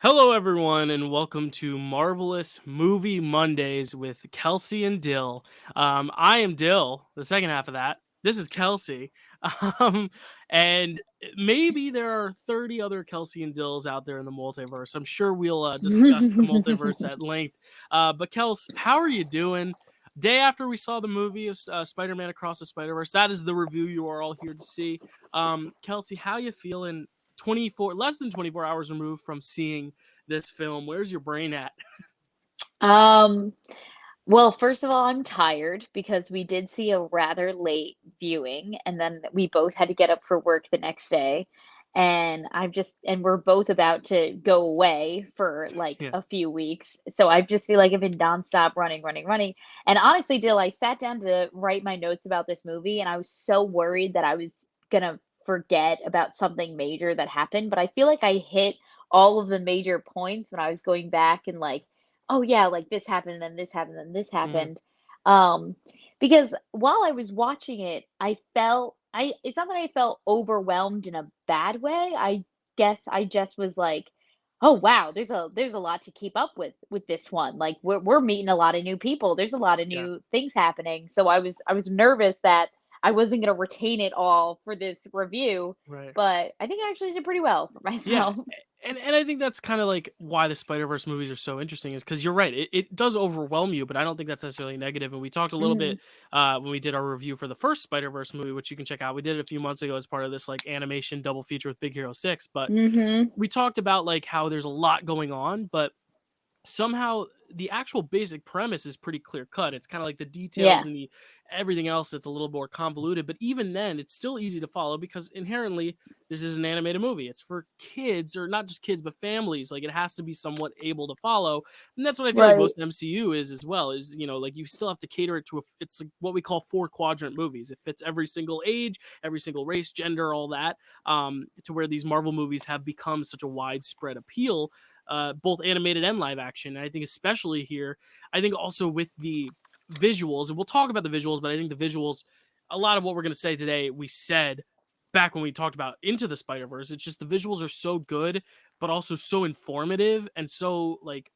Hello, everyone, and welcome to Marvelous Movie Mondays with Kelsey and Dill. I am Dill, the second half of that. This is Kelsey. Um, and maybe there are 30 other Kelsey and Dills out there in the multiverse. I'm sure we'll discuss the multiverse at length. But, Kels, how are you doing? Day after we saw the movie of Spider-Man Across the Spider-Verse, that is the review you are all here to see. Kelsey, how you feeling less than 24 hours removed from seeing this film? Where's your brain at? Um, well, first of all, I'm tired because we did see a rather late viewing, and then we both had to get up for work the next day. And we're both about to go away for like Yeah. a few weeks. So I just feel like I've been nonstop running, running, running. And honestly, Dill, I sat down to write my notes about this movie, and I was so worried that I was gonna forget about something major that happened. But I feel like I hit all of the major points when I was going back and like, oh yeah, like this happened, then this happened, then this Mhm. happened. Um, because while I was watching it, I felt I it's not that I felt overwhelmed in a bad way. I guess I just was like, oh wow, there's a lot to keep up with this one. Like we're meeting a lot of new people. There's a lot of Yeah. new things happening. So I was nervous that I wasn't gonna retain it all for this review, Right. but I think I actually did pretty well for Yeah. myself. And I think that's kind of like why the Spider-Verse movies are so interesting is because you're right. It does overwhelm you, but I don't think that's necessarily negative. And we talked a little bit Mhm. when we did our review for the first Spider-Verse movie, which you can check out. We did it a few months ago as part of this like animation double feature with Big Hero 6. But Mhm. we talked about like how there's a lot going on, but somehow the actual basic premise is pretty clear cut. It's kind of like the details Yeah. and the everything else that's a little more convoluted, but even then it's still easy to follow because inherently this is an animated movie. It's for kids, or not just kids but families. Like it has to be somewhat able to follow. And that's what I feel like Right. most MCU is as well. Is, you know, like you still have to cater it to it's like what we call four quadrant movies. It fits every single age, every single race, gender, all that. To where these Marvel movies have become such a widespread appeal, both animated and live action. And I think especially here, I think also with the visuals, and we'll talk about the visuals, but I think the visuals, a lot of what we're going to say today, we said back when we talked about Into the Spider Verse. It's just the visuals are so good, but also so informative and so like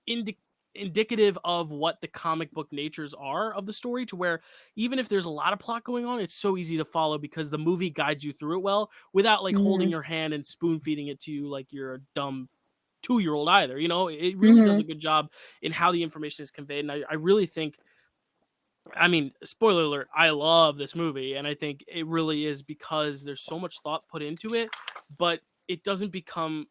indi- indicative of what the comic book natures are of the story, to where even if there's a lot of plot going on, it's so easy to follow because the movie guides you through it well without like holding Mhm. your hand and spoon feeding it to you like you're a dumb 2-year old either. You know, it really does a Mhm. good job in how the information is conveyed. And I really think, I mean, spoiler alert, I love this movie. And I think it really is because there's so much thought put into it, but it doesn't become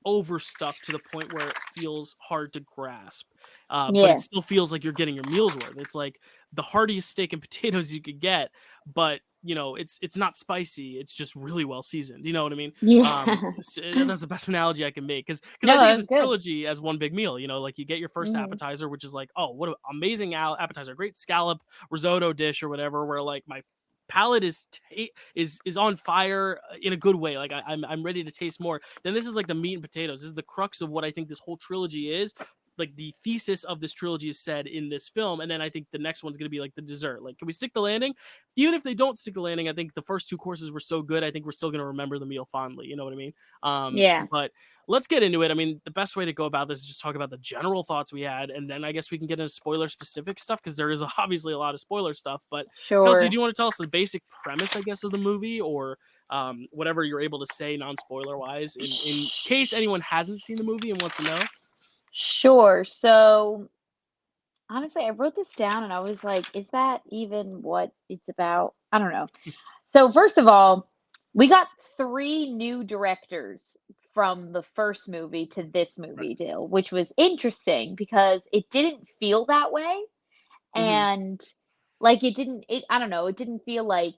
overstuffed to the point where it feels hard to grasp. But it Yeah. still feels like you're getting your meal's worth. It's like the heartiest steak and potatoes you could get, but you know, it's not spicy. It's just really well seasoned. You know what I mean? Yeah. That's the best analogy I can make because I No, think of that was this good. trilogy as one big meal. You know, like you get your first Mhm. appetizer, which is like, oh, what an amazing appetizer, great scallop risotto dish or whatever. Where like my palate is on fire in a good way. Like I'm ready to taste more. Then this is like the meat and potatoes. This is the crux of what I think this whole trilogy is. Like the thesis of this trilogy is said in this film, and then I think the next one's gonna be like the dessert. Like, can we stick the landing? Even if they don't stick the landing, I think the first two courses were so good. I think we're still gonna remember the meal fondly. You know what I mean? Yeah. But let's get into it. I mean, the best way to go about this is just talk about the general thoughts we had, and then I guess we can get into spoiler specific stuff because there is obviously a lot of spoiler stuff. But Kelsey, do Sure. you want to tell us the basic premise, I guess, of the movie, or whatever you're able to say non-spoiler wise, in case anyone hasn't seen the movie and wants to know? Sure. So, honestly, I wrote this down and I was like, is that even what it's about? I don't know. So, first of all, we got 3 new directors from the first movie to this Right. movie deal, which was interesting because it didn't feel that way. Hmm. And like it I don't know, it didn't feel like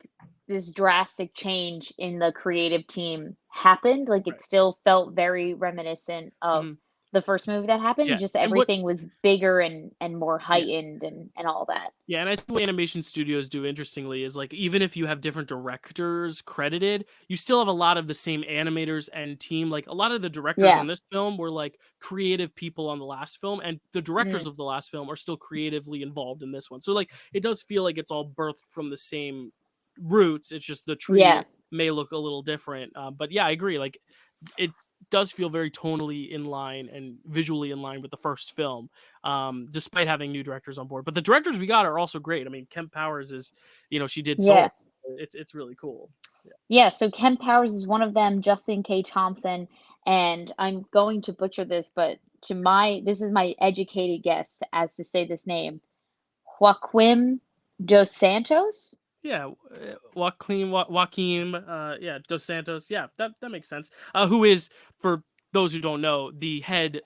this drastic change in the creative team happened. Like it Right. still felt very reminiscent of Hmm. the first movie that happened, Yeah. just And what? everything was bigger and more Yeah. heightened and all that. Yeah, and I think what animation studios do interestingly is like even if you have different directors credited, you still have a lot of the same animators and team. Like a lot of the directors Yeah. on this film were like creative people on the last film, and the directors Mm. of the last film are still creatively involved in this one. So like it does feel like it's all birthed from the same roots. It's just the tree Yeah. may look a little different. But yeah, I agree. Like it. does feel very tonally in line and visually in line with the first film, despite having new directors on board. But the directors we got are also great. I mean, Kemp Powers is, she did Soul. Yeah. It's really cool. Yeah. Yeah, so Ken Powers is one of them, Justin K. Thompson, and I'm going to butcher this, but this is my educated guess as to say this name, Joaquim dos Santos? Yeah, Joaquim, yeah, Dos Santos. Yeah, that makes sense. Who is, for those who don't know, the head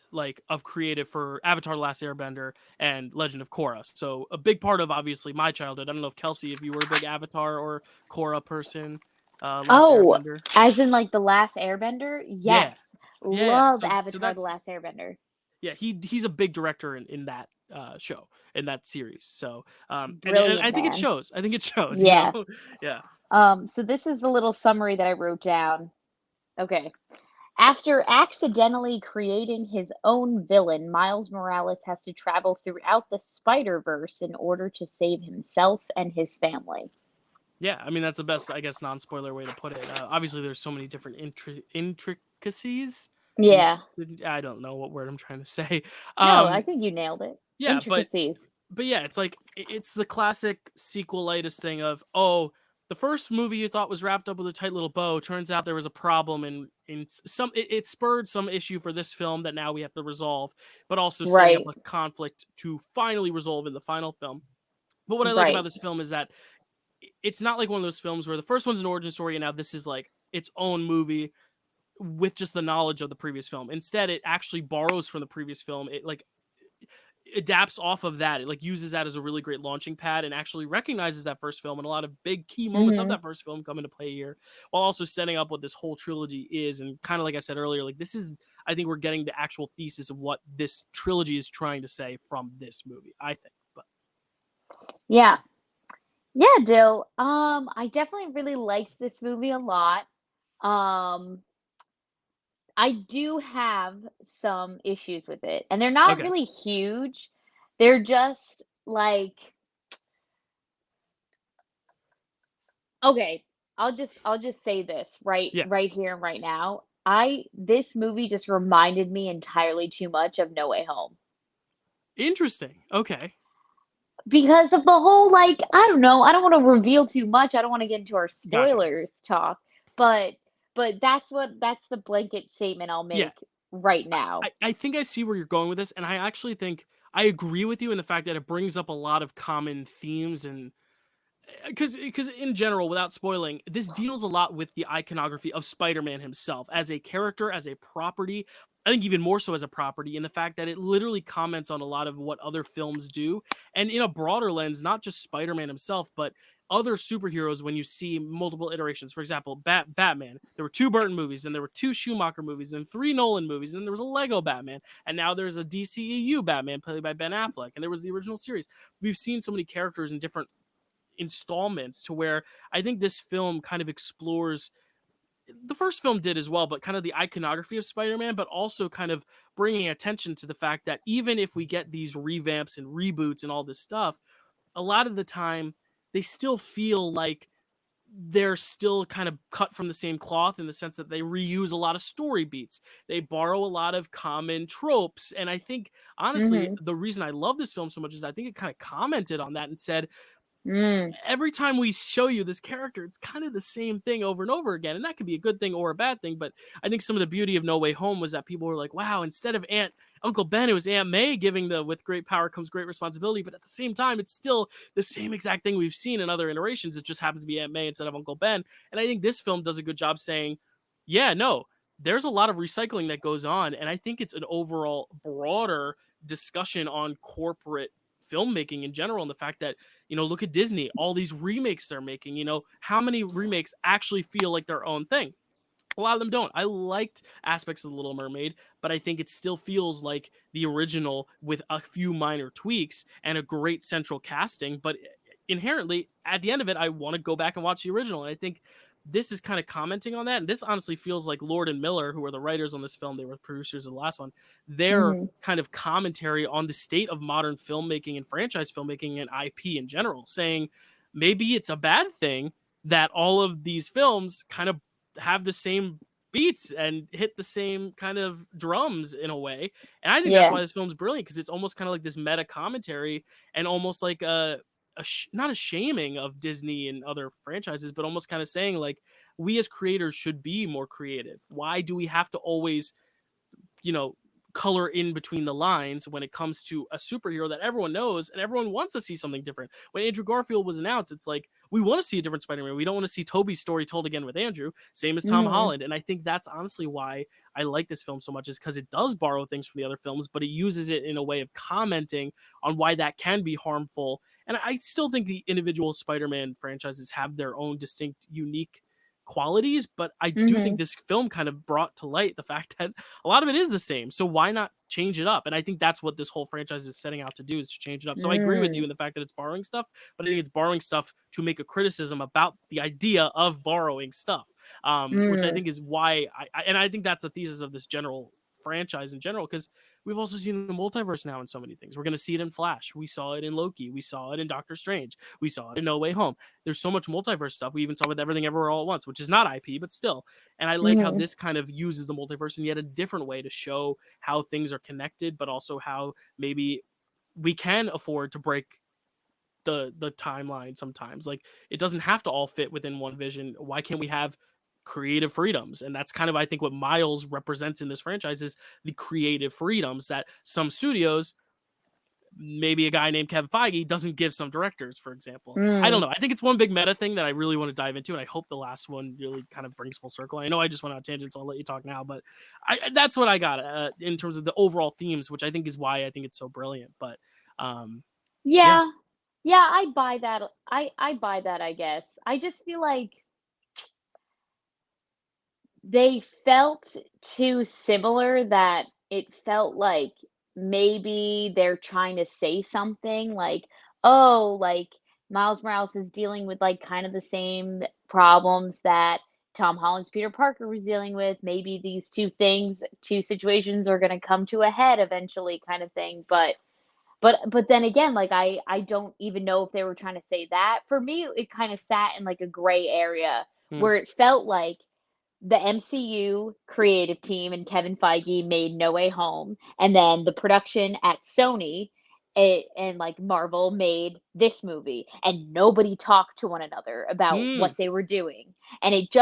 of creative for Avatar: The Last Airbender and Legend of Korra. So a big part of obviously my childhood. I don't know if Kelsey, if you were a big Avatar or Korra person, Last Oh, Airbender. as in like The Last Airbender? Yeah, Yes. yeah. Love So Avatar: The that's Last Airbender. yeah. He's a big director in that show, in that series. So and I Brilliant think it man. shows. I think it shows. Yeah. Yeah. So this is the little summary that I wrote down. Okay. After accidentally creating his own villain, Miles Morales has to travel throughout the Spider-Verse in order to save himself and his family. Yeah, I mean that's the best, I guess, non-spoiler way to put it. Obviously, there's so many different intricacies. In, Yeah. I don't know what word I'm trying to say. No, I Um, think you nailed it. yeah, Intricacies. but yeah, it's like it's the classic sequelitis thing of, oh, the first movie you thought was wrapped up with a tight little bow, turns out there was a problem, and it spurred some issue for this film that now we have to resolve, but also setting up Right. a conflict to finally resolve in the final film. But what I like about Right. this film is that it's not like one of those films where the first one's an origin story and now this is like its own movie with just the knowledge of the previous film. Instead, it actually borrows from the previous film. It adapts off of that. It uses that as a really great launching pad and actually recognizes that first film, and a lot of big key moments of Mhm. that first film come into play here, while also setting up what this whole trilogy is. And kind of like I said earlier, this is, I think we're getting the actual thesis of what this trilogy is trying to say from this movie, I think. But Yeah. Yeah, Dill. I definitely really liked this movie a lot. Um, I do have some issues with it, and they're not okay. really huge. They're just like, okay, I'll just say this Yeah. right here and right now. This movie just reminded me entirely too much of No Way Home. Interesting. Okay. Because of the whole, like, I don't know, I don't wanna reveal too much, I don't wanna get into our Gotcha. spoilers talk, but that's the blanket statement I'll Yeah. make right now. I think I see where you're going with this, and I actually think I agree with you in the fact that it brings up a lot of common themes, and because in general, without spoiling, this deals a lot with the iconography of Spider-Man himself as a character, as a property. I think even more so as a property, in the fact that it literally comments on a lot of what other films do, and in a broader lens, not just Spider-Man himself, but other superheroes. When you see multiple iterations, for example, Batman, there were 2 Burton movies, then there were 2 Schumacher movies, and 3 Nolan movies, and there was a Lego Batman, and now there's a DCEU Batman played by Ben Affleck, and there was the original series. We've seen so many characters in different installments, to where I think this film kind of explores, the first film did as well, but kind of the iconography of Spider-Man, but also kind of bringing attention to the fact that even if we get these revamps and reboots and all this stuff, a lot of the time they still feel like they're still kind of cut from the same cloth, in the sense that they reuse a lot of story beats. They borrow a lot of common tropes. And I think, honestly, Mhm. the reason I love this film so much is I think it kind of commented on that and said, Mm. every time we show you this character, it's kind of the same thing over and over again. And that could be a good thing or a bad thing. But I think some of the beauty of No Way Home was that people were like, wow, instead of Uncle Ben, it was Aunt May giving the with great power comes great responsibility. But at the same time, it's still the same exact thing we've seen in other iterations. It just happens to be Aunt May instead of Uncle Ben. And I think this film does a good job saying, yeah, no, there's a lot of recycling that goes on. And I think it's an overall broader discussion on corporate filmmaking in general, and the fact that, look at Disney, all these remakes they're making. How many remakes actually feel like their own thing? A lot of them don't. I liked aspects of The Little Mermaid, but I think it still feels like the original with a few minor tweaks and a great central casting. But inherently, at the end of it, I want to go back and watch the original. And I think this is kind of commenting on that. And this honestly feels like Lord and Miller, who are the writers on this film, they were the producers of the last one, their Mhm. kind of commentary on the state of modern filmmaking and franchise filmmaking and IP in general, saying maybe it's a bad thing that all of these films kind of have the same beats and hit the same kind of drums in a way. And I think that's Yeah. why this film's brilliant, because it's almost kind of like this meta commentary, and almost like not a shaming of Disney and other franchises, but almost kind of saying like, we as creators should be more creative. Why do we have to always, you know, color in between the lines when it comes to a superhero that everyone knows and everyone wants to see something different? When Andrew Garfield was announced, it's like, we want to see a different Spider-Man. We don't want to see Tobey's story told again with Andrew. Same as Tom Mhm. Holland. And I think that's honestly why I like this film so much, is because it does borrow things from the other films, but it uses it in a way of commenting on why that can be harmful. And I still think the individual Spider-Man franchises have their own distinct, unique qualities, but I do think Mhm. this film kind of brought to light the fact that a lot of it is the same. So why not change it up? And I think that's what this whole franchise is setting out to do, is to change it up. So I agree with you Mm. in the fact that it's borrowing stuff, but I think it's borrowing stuff to make a criticism about the idea of borrowing stuff, which I Mm. think is why and I think that's the thesis of this general franchise in general, because we've also seen the multiverse now in so many things. We're going to see it in Flash. We saw it in Loki. We saw it in Doctor Strange. We saw it in No Way Home. There's so much multiverse stuff. We even saw with Everything Everywhere All at Once, which is not IP, but still. And I like how Mhm. this kind of uses the multiverse in yet a different way to show how things are connected, but also how maybe we can afford to break the timeline sometimes. Like, it doesn't have to all fit within one vision. Why can't we have creative freedoms? And that's kind of, I think, what Miles represents in this franchise, is the creative freedoms that some studios, maybe a guy named Kevin Feige, doesn't give some directors, for example. I don't Mm. know. I think it's one big meta thing that I really want to dive into, and I hope the last one really kind of brings full circle. I know I just went on a tangent, so I'll let you talk now, but that's what I got in terms of the overall themes, which I think is why I think it's so brilliant. But yeah. Yeah. Yeah, I buy that. I buy that, I guess. I just feel like they felt too similar, that it felt like maybe they're trying to say something like, "Oh, like, Miles Morales is dealing with, like, kind of the same problems that Tom Holland's Peter Parker was dealing with. Maybe these 2 situations are gonna come to a head eventually," kind of thing, but then again, like, I don't even know if they were trying to say that. For me, it kinda sat in, like, a gray area Hmm. where it felt like the MCU creative team and Kevin Feige made No Way Home, and then the production at Sony, and like Marvel made this movie, and nobody talked to one another about what Hmm. they were doing. And it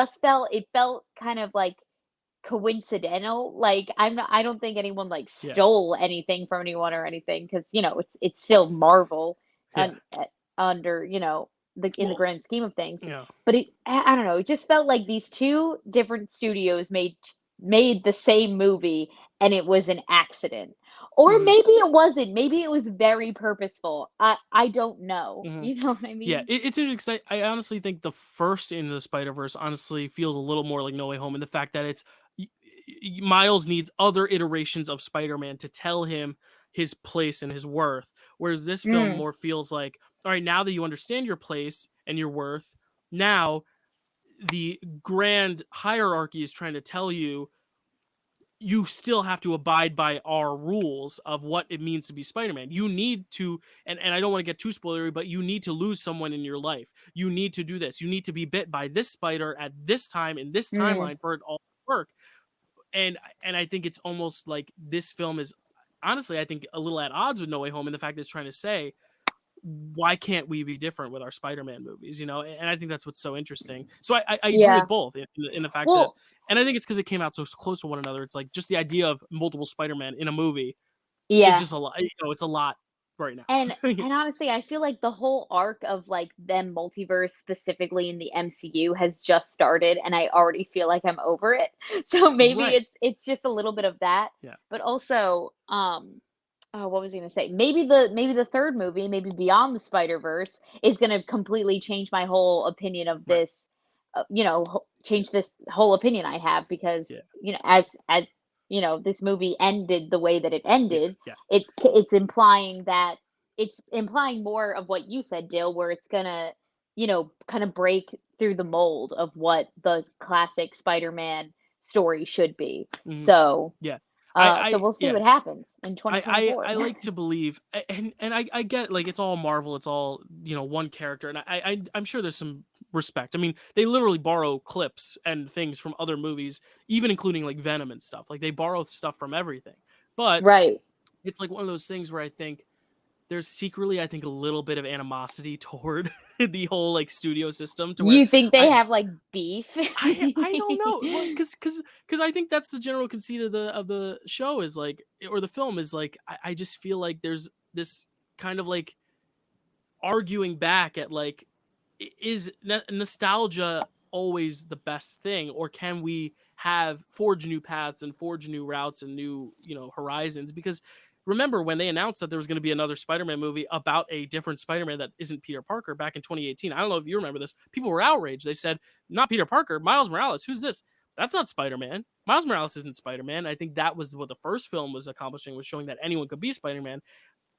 felt kind of like coincidental. Like, I don't think anyone like Yeah. stole anything from anyone or anything, because it's still Marvel, Yeah. under, in the Well, grand scheme of things. yeah. But I don't know, it just felt like these two different studios made the same movie, and it was an accident. Or Hmm. maybe it wasn't. Maybe it was very purposeful. I don't know. Hmm. You know what I Yeah, mean? it's interesting, 'cause I honestly think the first Into the Spider-Verse honestly feels a little more like No Way Home, in the fact that it's Miles needs other iterations of Spider-Man to tell him his place and his worth, whereas this film Mm, more feels like, all right, now that you understand your place and your worth, now the grand hierarchy is trying to tell you, you still have to abide by our rules of what it means to be Spider-Man. You need to, and I don't want to get too spoilery, but you need to lose someone in your life. You need to do this. You need to be bit by this spider at this time in this mm, timeline for it all to work. And I think it's almost like this film is honestly, I think, a little at odds with No Way Home, in the fact that it's trying to say, why can't we be different with our Spider-Man movies? And I think that's what's so interesting. So I agree yeah. with both in the fact that, Well, and I think it's because it came out so close to one another. It's like, just the idea of multiple Spider-Man in a movie is yeah. just a lot. It's a lot right now. And honestly, I feel like the whole arc of, like, them multiverse, specifically in the MCU, has just started, and I already feel like I'm over it. So maybe Right. it's just a little bit of that, Yeah. but also, oh, what was I gonna say? Maybe the 3rd movie, maybe Beyond the Spider-Verse, is gonna completely change my whole opinion of Right. this, change this whole opinion I have, because, Yeah. as this movie ended the way that it Yeah. ended. Yeah. It's implying more of what you said, Dill, where it's gonna, kind of break through the mold of what the classic Spider-Man story should be. Mhm. So, Yeah. So we'll see Yeah. what happens in I 2024. like to believe, and I get, like, it's all Marvel, it's all, one character, and I'm sure there's some respect. I mean, they literally borrow clips and things from other movies, even including like Venom and stuff. Like they borrow stuff from everything. But Right. it's like one of those things where I think there's secretly, I think, a little bit of animosity toward the whole like studio system to where You think they I have like beef? I don't know. Well, because I think that's the general conceit of the show is like, or the film is like, I just feel like there's this kind of like arguing back at like, is nostalgia always the best thing, or can we have forge new paths and forge new routes and new horizons? Because remember when they announced that there was going to be another Spider-Man movie about a different Spider-Man that isn't Peter Parker back in 2018. I don't know if you remember this. People were outraged. They said, not Peter Parker, Miles Morales. Who's this? That's not Spider-Man. Miles Morales isn't Spider-Man. I think that was what the first film was accomplishing, was showing that anyone could be Spider-Man.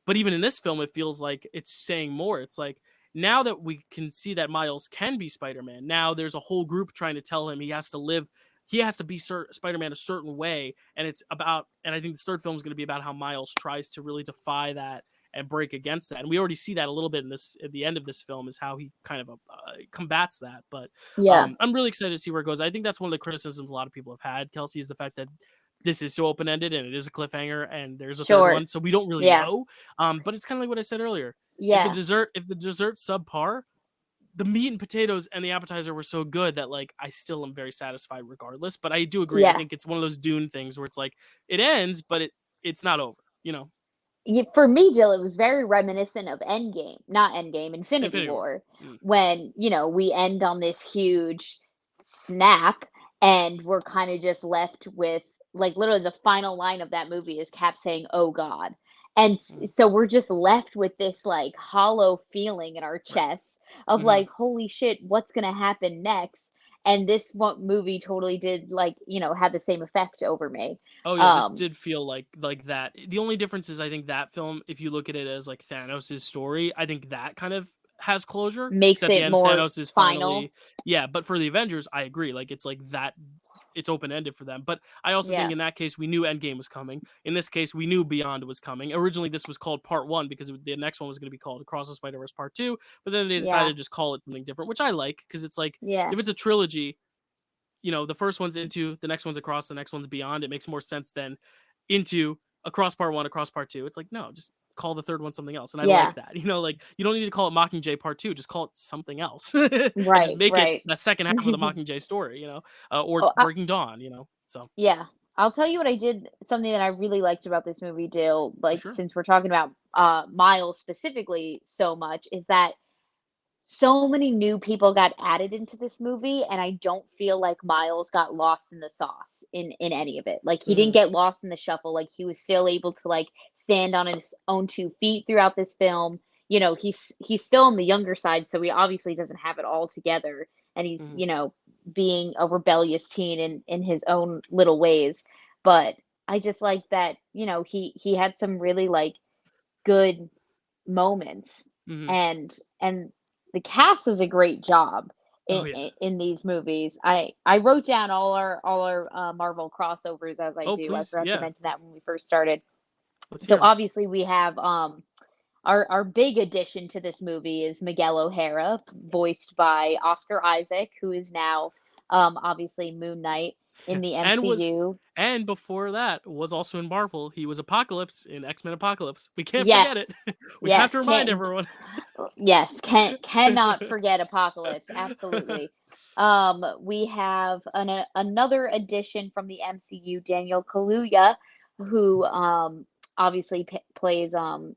But even in this film, it feels like it's saying more. It's like, now that we can see that Miles can be Spider-Man, now there's a whole group trying to tell him he has to be Spider-Man a certain way. And I think this third film is going to be about how Miles tries to really defy that and break against that. And we already see that a little bit at the end of this film, is how he kind of combats that. But Yeah, I'm really excited to see where it goes. I think that's one of the criticisms a lot of people have had, Kelsey, is the fact that this is so open-ended and it is a cliffhanger and there's a third sure. one, so we don't really Yeah, know. But it's kind of like what I said earlier. yeah, If the dessert's subpar, the meat and potatoes and the appetizer were so good that like I still am very satisfied regardless. But I do agree. I yeah. think it's one of those Dune things where it's like it ends, but it's not over. For me, Jill, it was very reminiscent of Endgame, not Endgame, Infinity Infinity War. War, Mm, when, we end on this huge snap and we're kind of just left with, like, literally the final line of that movie is Cap saying, "Oh God." And mm, so we're just left with this like hollow feeling in our right. chests of Hmm. like, holy shit, what's going to happen next? And this one movie totally did, like, had the same effect over me. Oh yeah, this Um, did feel like that. The only difference is I think that film, if you look at it as like Thanos' story, I think that kind of has closure. Because Makes at the it end, more Thanos is final. finally, yeah. But for the Avengers, I agree. Like it's like that, it's open ended for them. But I also think Yeah. in that case we knew Endgame was coming. In this case, we knew Beyond was coming. Originally, this was called Part One because the next one was going to be called Across the Spider Verse Part Two. But then they decided Yeah. to just call it something different, which I like because it's like, Yeah. if it's a trilogy, the first one's Into, the next one's Across, the next one's Beyond. It makes more sense than Into, Across Part One, Across Part Two. It's like, no, just call the third one something else. And I Yeah. like that. Like you don't need to call it Mockingjay Part Two. Just call it something else, and just Right, make it right. the second half of the Mockingjay story. Or Oh, Breaking Dawn. So yeah. I'll tell you what I did, something that I really liked about this movie, Dill, for like, sure. since we're talking about, Miles specifically so much, is that so many new people got added into this movie, and I don't feel like Miles got lost in the sauce in any of it. Like, he didn't Hmm. get lost in the shuffle, like, he was still able to, like, stand on his own 2 feet throughout this film. He's still on the younger side, so he obviously doesn't have it all together, and he's, Hmm. being a rebellious teen in his own little ways. But I just like that, he had some really, like, good moments, Hmm. and the cast does a great job Oh yeah. in these movies. I wrote down all our Marvel crossovers as I Oh do. I please, forgot to yeah. mention that when we first started. Let's So hear 'em. obviously we have our big addition to this movie is Miguel O'Hara, voiced by Oscar Isaac, who is now obviously Moon Knight in the and was MCU. and before that was also in Marvel. He was Apocalypse in X-Men Apocalypse. We can't Yes, forget it. We have yes, to remind can everyone. yes, cannot forget Apocalypse, absolutely. We have another addition from the MCU, Daniel Kaluuya, who obviously plays um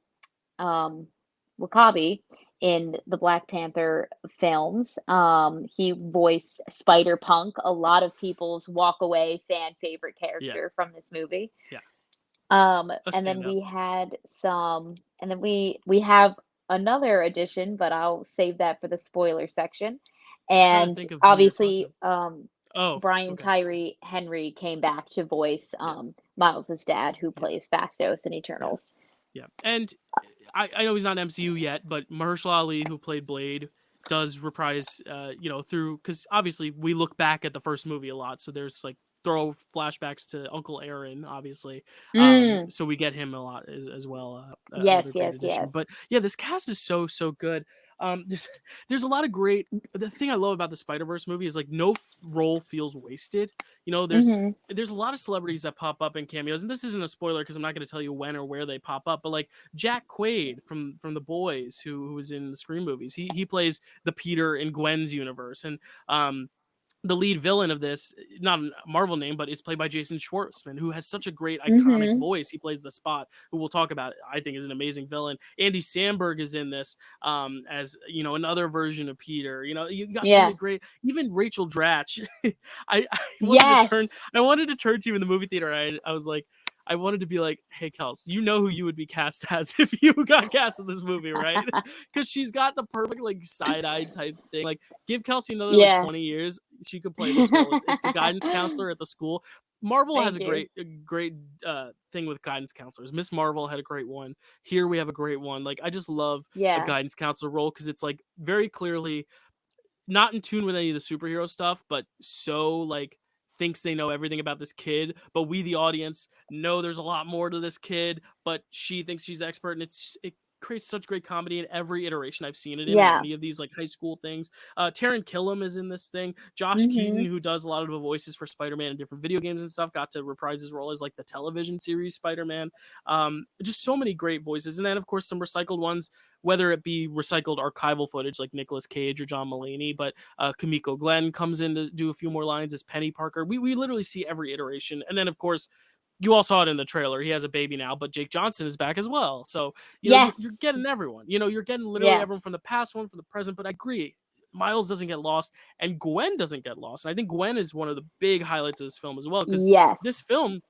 Wakabi in the Black Panther films. He voiced Spider-Punk, a lot of people's walk away fan favorite Yeah, character from this movie. yeah, a And then standout. we have another addition, but I'll save that for the spoiler section. I'm trying to And think of who you're talking obviously, about. Oh, Brian okay. Tyree Henry came back to voice Yes, Miles's dad, who yes, plays Fastos in yes, Eternals. yeah. And I know he's not MCU yet, but Mahershala Ali, who played Blade, does reprise, through, because obviously we look back at the first movie a lot, so there's like throw flashbacks to Uncle Aaron, obviously. Mm. So we get him a lot as well. Yes, Another great yes, addition. yes. But yeah, this cast is so good. There's there's a lot of great. The thing I love about the Spider-Verse movie is like no role feels wasted. You know, Mhm. there's a lot of celebrities that pop up in cameos, and this isn't a spoiler because I'm not going to tell you when or where they pop up. But like Jack Quaid from The Boys, who was in the Scream movies, he plays the Peter in Gwen's universe, and um the lead villain of this, not a Marvel name, but is played by Jason Schwartzman, who has such a great iconic Mhm. voice. He plays the Spot, who we'll talk about. I think is an amazing villain. Andy Samberg is in this as another version of Peter. You got so Yeah. many great. Even Rachel Dratch. I wanted to Yes. turn. I wanted to turn to you in the movie theater. I was like. I wanted to be like, hey, Kels, you know who you would be cast as if you got cast in this movie, right? Because she's got the perfect like side-eye type thing. Like, give Kelsey another like Yeah. 20 years, she could play this role. It's the guidance counselor at the school. Marvel has Thank a you. great thing with guidance counselors. Miss Marvel had a great one. Here we have a great one. Like, I just love a Yeah. guidance counselor role because it's like very clearly not in tune with any of the superhero stuff, but so like thinks they know everything about this kid, but we the audience know there's a lot more to this kid, but she thinks she's the expert, and it creates such great comedy in every iteration I've seen it in Yeah. any of these like high school things. Taron Killam is in this thing. Josh Keaton, Mhm. who does a lot of the voices for Spider-Man in different video games and stuff, got to reprise his role as like the television series Spider-Man. Just so many great voices, and then of course some recycled ones, whether it be recycled archival footage like Nicolas Cage or John Mulaney, but Kamiko Glenn comes in to do a few more lines as Penny Parker. We literally see every iteration. And then, of course, you all saw it in the trailer. He has a baby now, but Jake Johnson is back as well. So, Yes. you're getting everyone. You're getting literally Yeah. everyone from the past, one from the present. But I agree. Miles doesn't get lost and Gwen doesn't get lost. And I think Gwen is one of the big highlights of this film as well, because Yes. this film,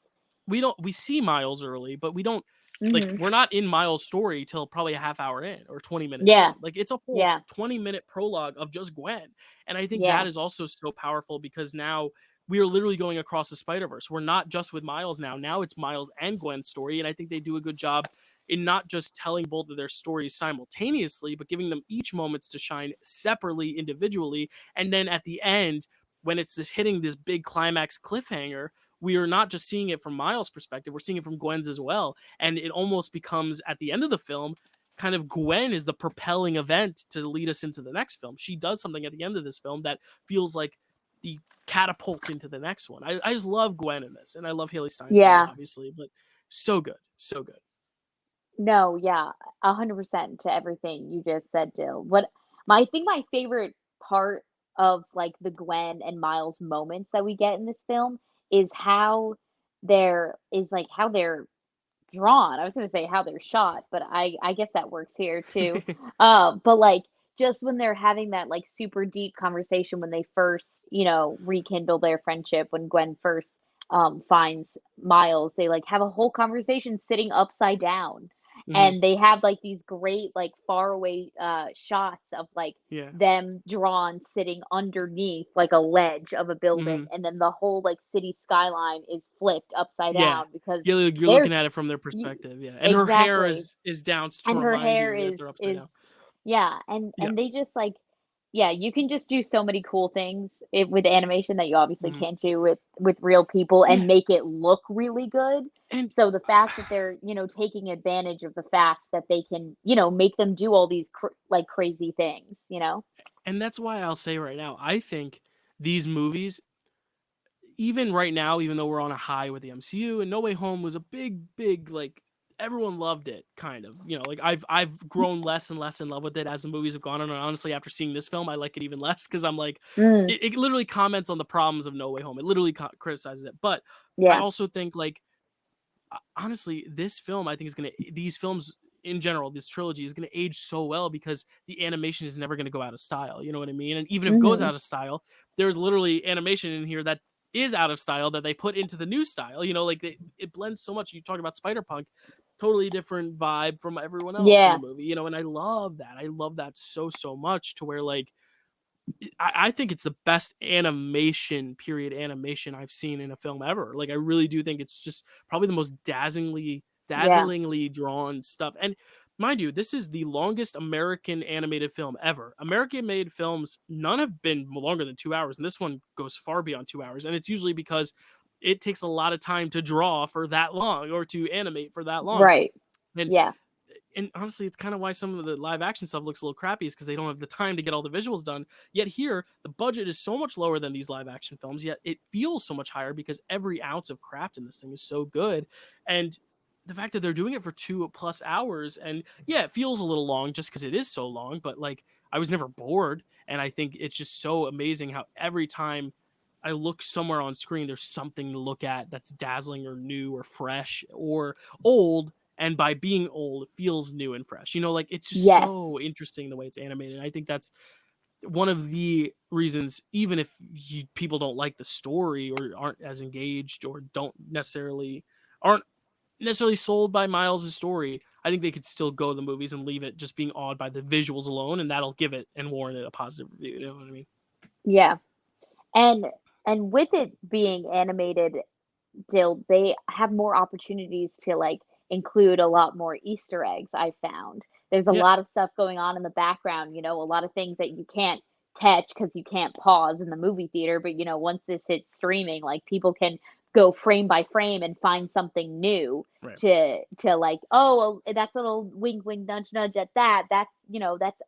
we see Miles early, but we don't like Mhm. we're not in Miles' story till probably a half hour in or 20 minutes in. Yeah. Like it's a full Yeah. 20-minute prologue of just Gwen. And I think that Yeah. is also so powerful because now we are literally going across the Spider-Verse. We're not just with Miles now. Now it's Miles and Gwen's story. And I think they do a good job in not just telling both of their stories simultaneously, but giving them each moments to shine separately, individually. And then at the end, when it's hitting this big climax cliffhanger, we are not just seeing it from Miles' perspective, we're seeing it from Gwen's as well. And it almost becomes, at the end of the film, kind of Gwen is the propelling event to lead us into the next film. She does something at the end of this film that feels like the catapult into the next one. I just love Gwen in this, and I love Haley Steinfeld, Yeah. obviously, but so good, so good. No, yeah, 100% to everything you just said, Dill. I think my favorite part of like the Gwen and Miles moments that we get in this film is how they're drawn. I was gonna say how they're shot, but I guess that works here too. But like just when they're having that like super deep conversation when they first, rekindle their friendship when Gwen first finds Miles, they like have a whole conversation sitting upside down. Hmm. And they have like these great like far away shots of like Yeah. them drawn sitting underneath like a ledge of a building, Hmm. and then the whole like city skyline is flipped upside Yeah. down because You're there's looking at it from their y perspective, yeah. And her hair exactly, is down to and her remind hair you that is they're upside is down. yeah, Yeah. and they just, like yeah, you can just do so many cool things with animation that you obviously Hmm. can't do with real people and Yeah. make it look really good. And So the fact that they're, taking advantage of the fact that they can, make them do all these like, crazy things, you know? and that's why I'll say right now, I think these movies, even right now, even though we're on a high with the MCU, and No Way Home was a big like everyone loved it, kind of. Like I've grown less and less in love with it as the movies have gone on. And honestly, after seeing this film, I like it even less because I'm like, Mm, it literally comments on the problems of No Way Home. It literally criticizes it. But I yeah. also think like honestly, this film I think is these films in general, this trilogy is gonna age so well because the animation is never gonna go out of style. You know what I mean? And even if it goes Mhm. out of style, there's literally animation in here that is out of style that they put into the new style. Like it blends so much. You talk about Spider Punk, totally different vibe from everyone else in the Yeah. movie. And I love that. I love that so much to where like I think it's the best period animation I've seen in a film ever. Like I really do think it's just probably the most Yeah. dazzlingly drawn stuff. And mind you, this is the longest American animated film ever. American made films, none have been longer than 2 hours, and this one goes far beyond 2 hours. And it's usually because it takes a lot of time to draw for that long or to animate for that long. Right. And Yeah. and honestly, it's kind of why some of the live action stuff looks a little crappy, is because they don't have the time to get all the visuals done. Yet here, the budget is so much lower than these live action films, yet it feels so much higher because every ounce of craft in this thing is so good. And the fact that they're doing it for 2+ hours, and yeah, it feels a little long just because it is so long, but like I was never bored. And I think it's just so amazing how every time I look somewhere on screen, there's something to look at that's dazzling or new or fresh or old, and by being old it feels new and fresh, like it's just Yes. so interesting the way it's animated. I think that's one of the reasons, even if people don't like the story or aren't as engaged or aren't necessarily sold by Miles's story, I think they could still go to the movies and leave it just being awed by the visuals alone, and that'll give it and warrant it a positive review. You know what I mean? Yeah. And and with it being animated, they have more opportunities to, like, include a lot more Easter eggs, I found. There's a Yeah. lot of stuff going on in the background, a lot of things that you can't catch because you can't pause in the movie theater, but, once this hits streaming, like, people can go frame by frame and find something new Right. to like, "Oh, well, that's a little wink, wink, nudge, nudge at that.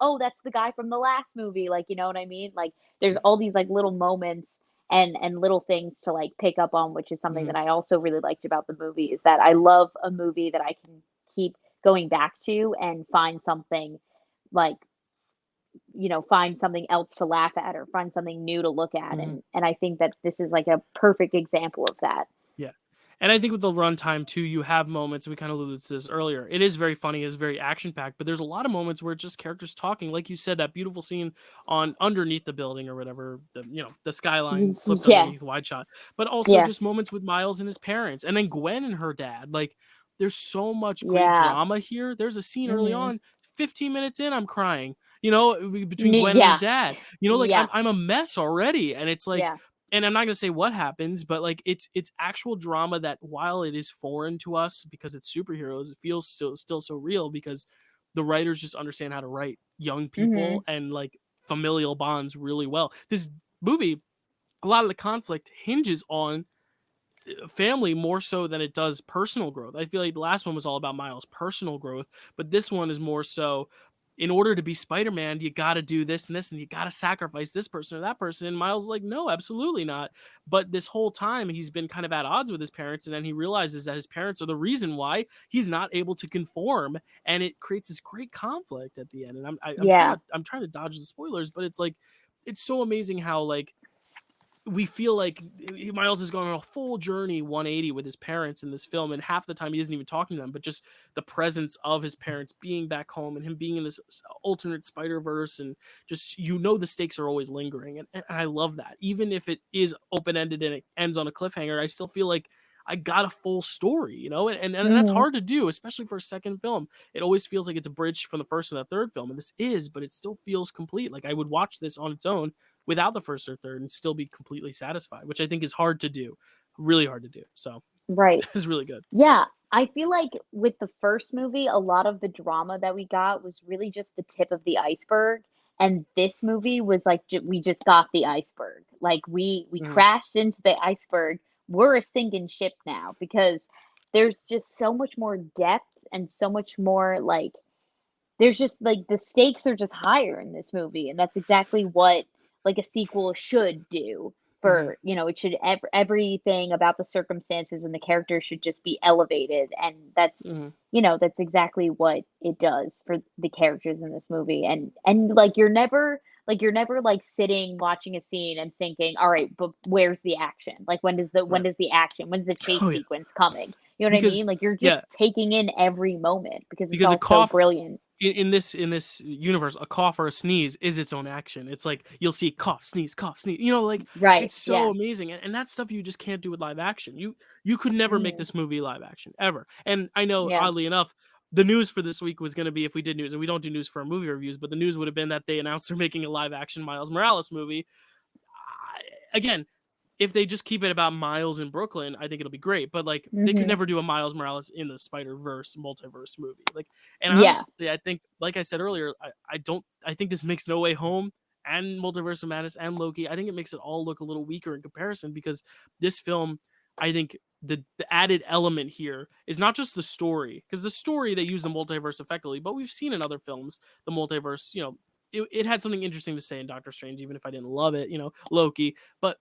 Oh, that's the guy from the last movie," like, you know what I mean? Like, there's Yeah. all these, like, little moments and little things to, like, pick up on, which is something Mhm. that I also really liked about the movie, is that I love a movie that I can keep going back to and find something, like, find something else to laugh at or find something new to look at, Mhm. and I think that this is, like, a perfect example of that. Yeah. And I think with the runtime too, you have moments, we kind of alluded to this earlier. It is very funny, it's very action packed, but there's a lot of moments where it's just characters talking. Like you said, that beautiful scene on underneath the building or whatever, the skyline flipped Yeah, underneath wide shot. But also yeah, just moments with Miles and his parents. And then Gwen and her dad. Like there's so much great yeah, drama here. There's a scene early mhm. on, 15 minutes in, I'm crying. Between Gwen and her Yeah, dad. Like I'm yeah, I'm a mess already. And it's like, yeah, and I'm not gonna say what happens, but like it's actual drama that, while it is foreign to us because it's superheroes, it feels still so real because the writers just understand how to write young people mhm, and like familial bonds really well. This movie, a lot of the conflict hinges on family more so than it does personal growth. I feel like the last one was all about Miles' personal growth, but this one is more so, in order to be Spider-Man, you got to do this and this, and you got to sacrifice this person or that person. And Miles is like, no, absolutely not. But this whole time, he's been kind of at odds with his parents, and then he realizes that his parents are the reason why he's not able to conform, and it creates this great conflict at the end. And yeah, I'm trying to dodge the spoilers, but it's like it's so amazing how like we feel like Miles has gone on a full journey 180 with his parents in this film, and half the time he isn't even talking to them, but just the presence of his parents being back home and him being in this alternate Spider Verse, and just the stakes are always lingering, and I love that. Even if it is open ended and it ends on a cliffhanger, I still feel like I got a full story, and that's mhm, hard to do, especially for a second film. It always feels like it's a bridge from the first and the third film, and this is, but it still feels complete. Like I would watch this on its own without the first or third and still be completely satisfied, which I think is hard to do, really hard to do. So right. it's really good. Yeah, I feel like with the first movie, a lot of the drama that we got was really just the tip of the iceberg, and this movie was like we just got the iceberg. Like we Mhm. crashed into the iceberg. We're a sinking ship now because there's just so much more depth and so much more like there's just like the stakes are just higher in this movie, and that's exactly what like a sequel should do. Mhm. It should everything about the circumstances and the characters should just be elevated, and Mhm. that's exactly what it does for the characters in this movie. And like you're never like sitting watching a scene and thinking, all right, but where's the action? Like when Right. does the action? When's the chase Oh yeah. sequence coming? You know what I mean? Because Like you're just yeah, taking in every moment because it's because a all so cough brilliant. in this universe, a cough or a sneeze is its own action. It's like you'll see cough, sneeze, cough, sneeze. Like Right, it's so yeah. amazing, and that's stuff you just can't do with live action. You could never make Mhm. this movie live action ever. And I know, Yeah. oddly enough, the news for this week was going to be, if we did news, and we don't do news for our movie reviews, but the news would have been that they announced they're making a live action Miles Morales movie. Again, if they just keep it about Miles in Brooklyn, I think it'll be great. But like they could Mhm. never do a Miles Morales in the Spider Verse multiverse movie. Like, and Yeah. honestly, I think, like I said earlier, I think this makes No Way Home and Multiverse of Madness and Loki. I think it makes it all look a little weaker in comparison because this film I think the added element here is not just the story, because the story they use the multiverse effectively, but we've seen in other films the multiverse. It had something interesting to say in Doctor Strange, even if I didn't love it. Loki, but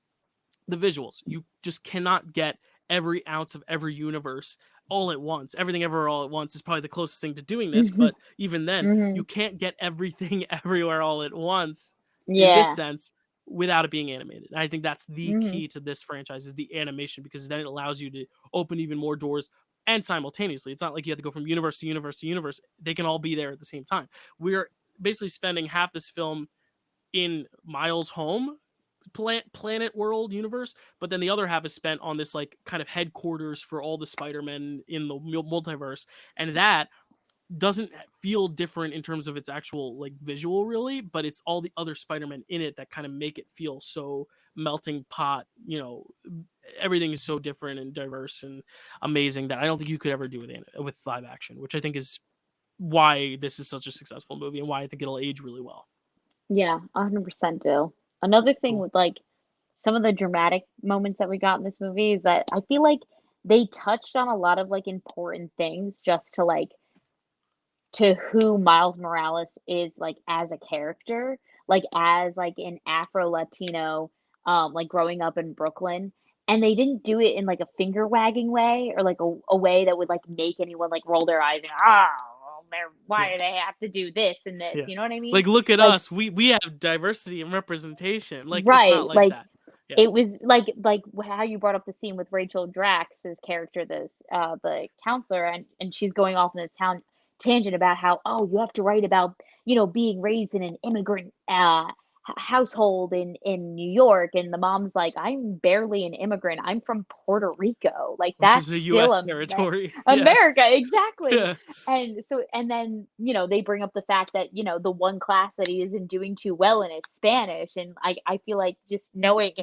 the visuals. You just cannot get every ounce of every universe all at once. Everything ever all at once is probably the closest thing to doing this, Mhm. but even then, you Mhm. can't get everything everywhere all at once in this Yeah. sense without it being animated. And I think that's the Mhm. key to this franchise is the animation, because then it allows you to open even more doors and simultaneously. It's not like you have to go from universe to universe to universe. They can all be there at the same time. We're basically spending half this film in Miles' home planet world universe, but then the other half is spent on this like kind of headquarters for all the Spider-Men in the multiverse, and that doesn't feel different in terms of its actual like visual really, but it's all the other Spider-Men in it that kind of make it feel so melting pot. Everything is so different and diverse and amazing that I don't think you could ever do with live action, which I think is why this is such a successful movie and why I think it'll age really well. Yeah, 100% do. Another thing Cool. with, like, some of the dramatic moments that we got in this movie is that I feel like they touched on a lot of, like, important things just to, like, to who Miles Morales is, like, as a character, like, as, like, an Afro Latino, like, growing up in Brooklyn, and they didn't do it in, like, a finger wagging way or, like, a way that would, like, make anyone, like, roll their eyes and, "Oh, well, they're why Yeah. do they have to do this and this?" Yeah. You know what I mean? Like, look at Like us. We have diversity and representation. Like, it's not right, like like, that. Yeah. it was like how you brought up the scene with Rachel Drax's character, the counselor, and she's going off in this tangent about how, "Oh, you have to write about, being raised in an immigrant, household in New York," and the mom's like, "I'm barely an immigrant, I'm from Puerto Rico." Like, Which that's is a still US territory. Yeah. America, exactly. Yeah. And then, they bring up the fact that, the one class that he isn't doing too well in is Spanish, and I feel like just knowing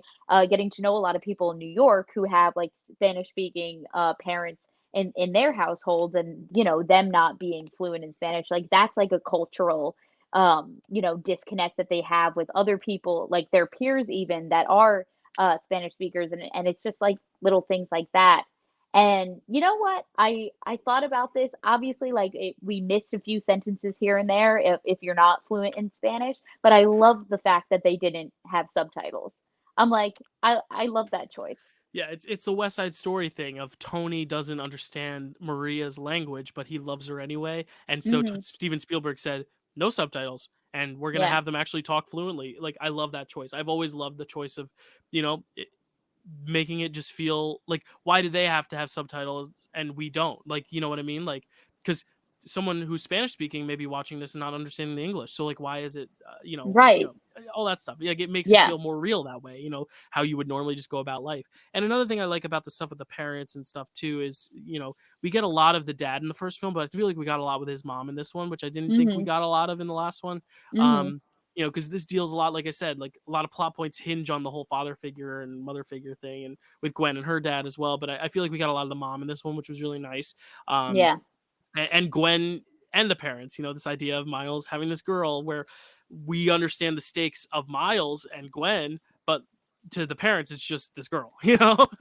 getting to know a lot of people in New York who have like Spanish speaking parents in their households, and them not being fluent in Spanish, like that's like a cultural disconnect that they have with other people, like their peers even that are Spanish speakers, and it's just like little things like that. And you know what? I thought about this. Obviously, like we missed a few sentences here and there if you're not fluent in Spanish, but I love the fact that they didn't have subtitles. I'm like, I love that choice. Yeah, it's a West Side Story thing of Tony doesn't understand Maria's language, but he loves her anyway. And so Mhm. Steven Spielberg said, "No subtitles, and we're gonna Yeah. have them actually talk fluently." Like, I love that choice. I've always loved the choice of, you know, making it just feel like, why do they have to have subtitles and we don't? Like, you know what I mean? Like, because someone who's Spanish speaking may be watching this and not understanding the English. So like, why is it, Right. all that stuff? Like, it makes it Yeah. feel more real that way. How you would normally just go about life. And another thing I like about the stuff with the parents and stuff too is, we get a lot of the dad in the first film, but I feel like we got a lot with his mom in this one, which I didn't think we Mhm. got a lot of in the last one. Mhm. Um, because this deals a lot, like I said, like a lot of plot points hinge on the whole father figure and mother figure thing, and with Gwen and her dad as well. But I feel like we got a lot of the mom in this one, which was really nice. Um, Yeah. and Gwen and the parents, this idea of Miles having this girl where we understand the stakes of Miles and Gwen, but to the parents, it's just this girl,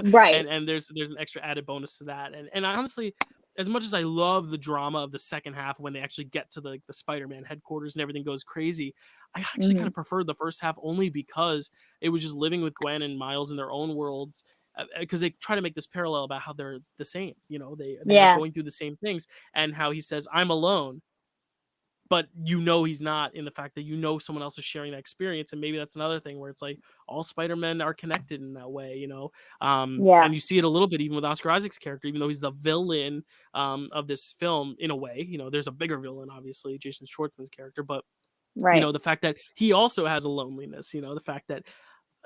Right. and there's an extra added bonus to that. And honestly, as much as I love the drama of the second half when they actually get to the Spider-Man headquarters and everything goes crazy, I actually kind Mhm. of preferred the first half only because it was just living with Gwen and Miles in their own worlds, because they try to make this parallel about how they're the same. They are Yeah. going through the same things, and how he says, "I'm alone," but he's not, in the fact that someone else is sharing that experience. And maybe that's another thing where it's like all Spider-Men are connected in that way. And Yeah. you see it a little bit even with Oscar Isaac's character, even though he's the villain of this film in a way. There's a bigger villain, obviously, Jason Schwartzman's character, but Right. the fact that he also has a loneliness, the fact that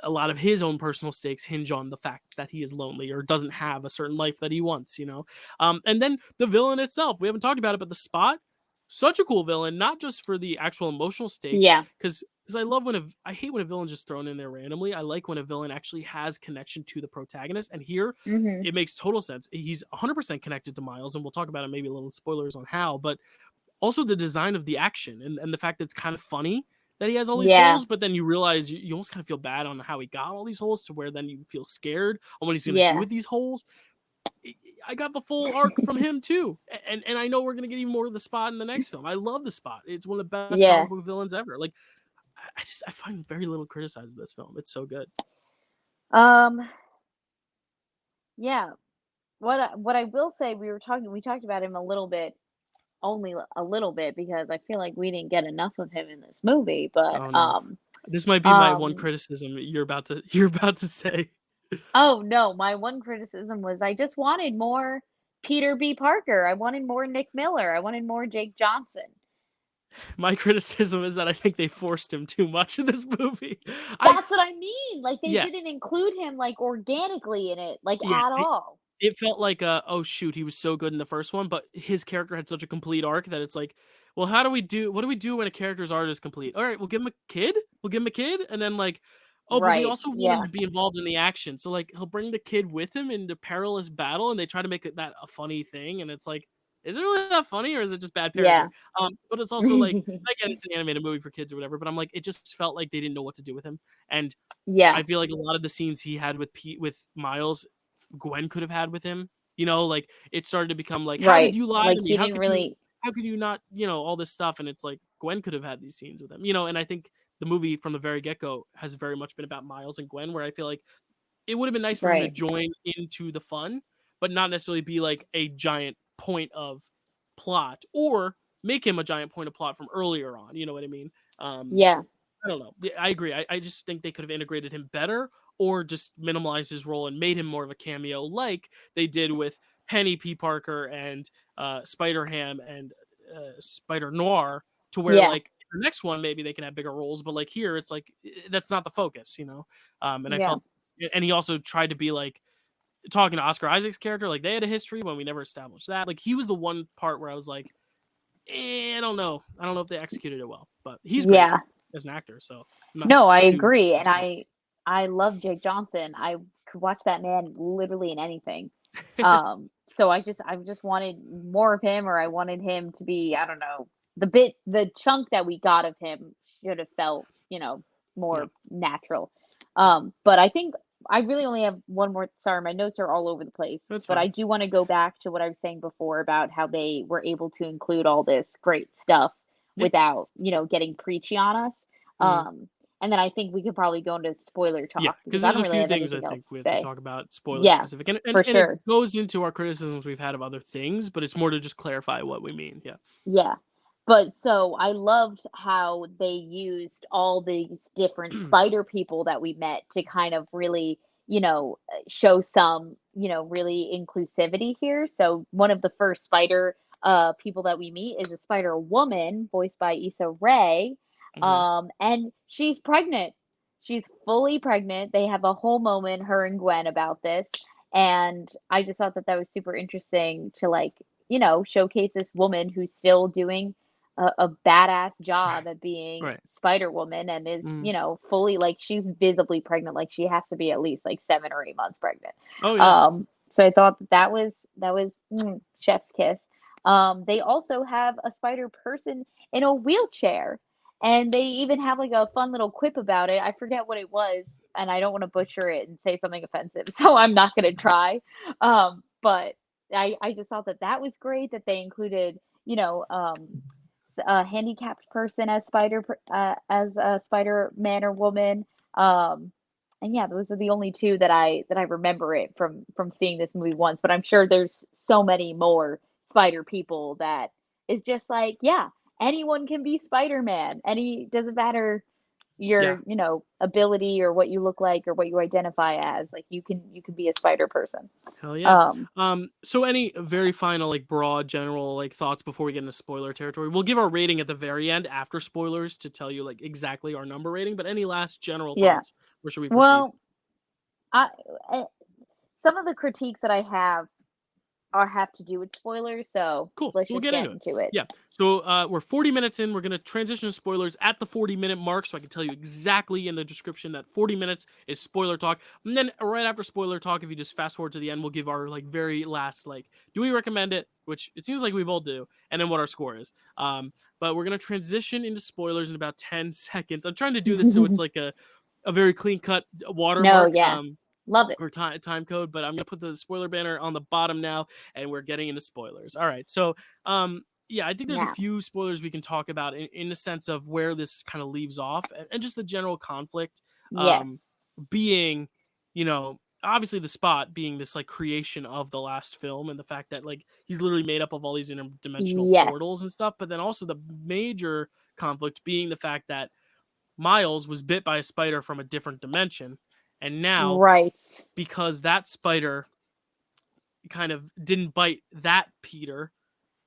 a lot of his own personal stakes hinge on the fact that he is lonely or doesn't have a certain life that he wants. And then the villain itself, we haven't talked about it, but the Spot, such a cool villain, not just for the actual emotional stakes, Yeah. because I hate when a villain's just thrown in there randomly. I like when a villain actually has connection to the protagonist, and here Mhm. it makes total sense. He's 100% connected to Miles, and we'll talk about it, maybe a little spoilers on how, but also the design of the action, and the fact that it's kind of funny. that he has all these Yeah. holes, but then you realize you almost kind of feel bad on how he got all these holes to where then you feel scared on what he's gonna do Yeah. with these holes. I got the full arc from him too, and I know we're gonna get even more of the Spot in the next film. I love the Spot; it's one of the best Yeah. comic book villains ever. Like I find very little criticism of this film. It's so good. Um, yeah. What I will say, we talked about him a little bit, only a little bit, because I feel like we didn't get enough of him in this movie, but, Oh no, this might be my one criticism you're about to say. oh, no, my one criticism was I just wanted more Peter B. Parker, I wanted more Nick Miller, I wanted more Jake Johnson. My criticism is that I think they forced him too much in this movie. I That's what I mean, like, they Yeah, didn't include him, like, organically in it, like, yeah. at all. It felt like, oh shoot, he was so good in the first one, but his character had such a complete arc that it's like, well, what do we do when a character's arc is complete? All right, we'll give him a kid. We'll give him a kid, and then like, oh, but we Right, also want him yeah, to be involved in the action. So like, he'll bring the kid with him into perilous battle, and they try to make that a funny thing, and it's like, is it really that funny, or is it just bad yeah. parenting? But it's also like, I get it's an animated movie for kids or whatever, but I'm like, it just felt like they didn't know what to do with him, and Yeah, I feel like a lot of the scenes he had with with Miles, Gwen could have had with him. Like it started to become like, how did right, you lie like, to me? he didn't really How could you not, all this stuff? And it's like Gwen could have had these scenes with him, and I think the movie from the very get go has very much been about Miles and Gwen, where I feel like it would have been nice for him to right, join into the fun, but not necessarily be like a giant point of plot or make him a giant point of plot from earlier on. You know what I mean? Um, yeah, I don't know. Yeah, I agree. I just think they could have integrated him better or just minimalized his role and made him more of a cameo like they did with Penny P. Parker and Spider Ham and Spider Noir to where yeah, like the next one maybe they can have bigger roles, but like here it's like that's not the focus. And I yeah, felt and he also tried to be like talking to Oscar Isaac's character, like they had a history when we never established that. Like he was the one part where I was like, I don't know. I don't know if they executed it well, but he's great yeah. as an actor, so I'm not No, I too agree, and upset. I love Jake Johnson. I could watch that man literally in anything. So I just wanted more of him, or I wanted him to be, I don't know, the chunk that we got of him should have felt, Yep, more natural. yep. But I think I really only have one more. Sorry, my notes are all over the place, That's but fine. I do want to go back to what I was saying before about how they were able to include all this great stuff Yeah. without, getting preachy on us. Mhm. Um, and then I think we could probably go into spoiler Yeah, talk because because I there's don't a really few have things I anything else think we to have to say. talk about spoiler Yeah, specific, and and for and it sure. goes into our criticisms we've had of other things, but it's more to just clarify what we mean. Yeah. Yeah. But so I loved how they used all these different spider people that we met to kind of really, show some, really inclusivity here. So one of the first spider people that we meet is a spider woman voiced by Issa Rae. Mhm. And she's pregnant. She's fully pregnant. They have a whole moment, her and Gwen, about this. And I just thought that that was super interesting to like, showcase this woman who's still doing a badass job at being Right. Spider Woman and is, Mhm. fully like she's visibly pregnant. Like she has to be at least like 7 or 8 months pregnant. Oh, yeah. So I thought that was chef's kiss. They also have a spider person in a wheelchair, and they even have like a fun little quip about it. I forget what it was, and I don't want to butcher it and say something offensive, so I'm not gonna try. But I just thought that that was great that they included, a handicapped person as as a Spider-Man or woman. Um, and yeah, those are the only two that I remember it from seeing this movie once. But I'm sure there's so many more Spider people that is just like, yeah, anyone can be Spider-Man. Any doesn't matter Yeah. your, ability or what you look like or what you identify as. Like you can be a spider person. Hell yeah. Um, So any very final, like broad, general, like thoughts before we get into spoiler territory? We'll give our rating at the very end after spoilers to tell you like exactly our number rating. But any last general yeah. thoughts? Where should we proceed? Well, I, some of the critiques that I have or have to do with spoilers, so Cool. let's So we'll just get get into it. into it. Yeah. So we're 40 minutes in. We're going to transition to spoilers at the 40-minute mark. So I can tell you exactly in the description that 40 minutes is spoiler talk. And then right after spoiler talk, if you just fast forward to the end, we'll give our like very last, like, do we recommend it? Which it seems like we both do. And then what our score is. But we're going to transition into spoilers in about 10 seconds. I'm trying to do this so it's like a very clean cut No, watermark. yeah. Love it. Or time code, but I'm gonna put the spoiler banner on the bottom now, and we're getting into spoilers. All right, so yeah, I think there's a Now. few spoilers we can talk about in the sense of where this kind of leaves off, and just the general conflict, Yes. um, being, obviously the Spot being this like creation of the last film, and the fact that like he's literally made up of all these interdimensional Yes. portals and stuff, but then also the major conflict being the fact that Miles was bit by a spider from a different dimension, and now Right. because that spider kind of didn't bite that Peter,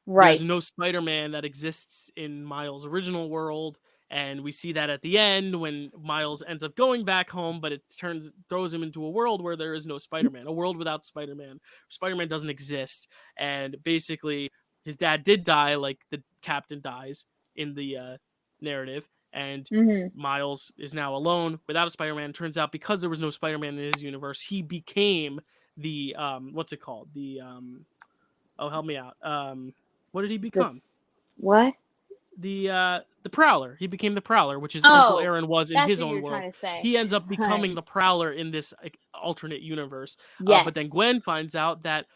there's Right. no Spider-Man that exists in Miles' original world, and we see that at the end when Miles ends up going back home, but it throws him into a world where there is no Spider-Man, a world without Spider-Man. Spider-Man doesn't exist, and basically his dad did die, like the captain dies in the narrative, and Mhm. Miles is now alone without a Spider-Man. Turns out because there was no Spider-Man in his universe, he became the what's it called? The oh, help me out. What did he become? This what? The Prowler. He became the Prowler, which is Uncle Oh, Aaron was in that's his what own you're world. trying to say. He ends up becoming Right. the Prowler in this like, alternate universe. Yes. But then Gwen finds out that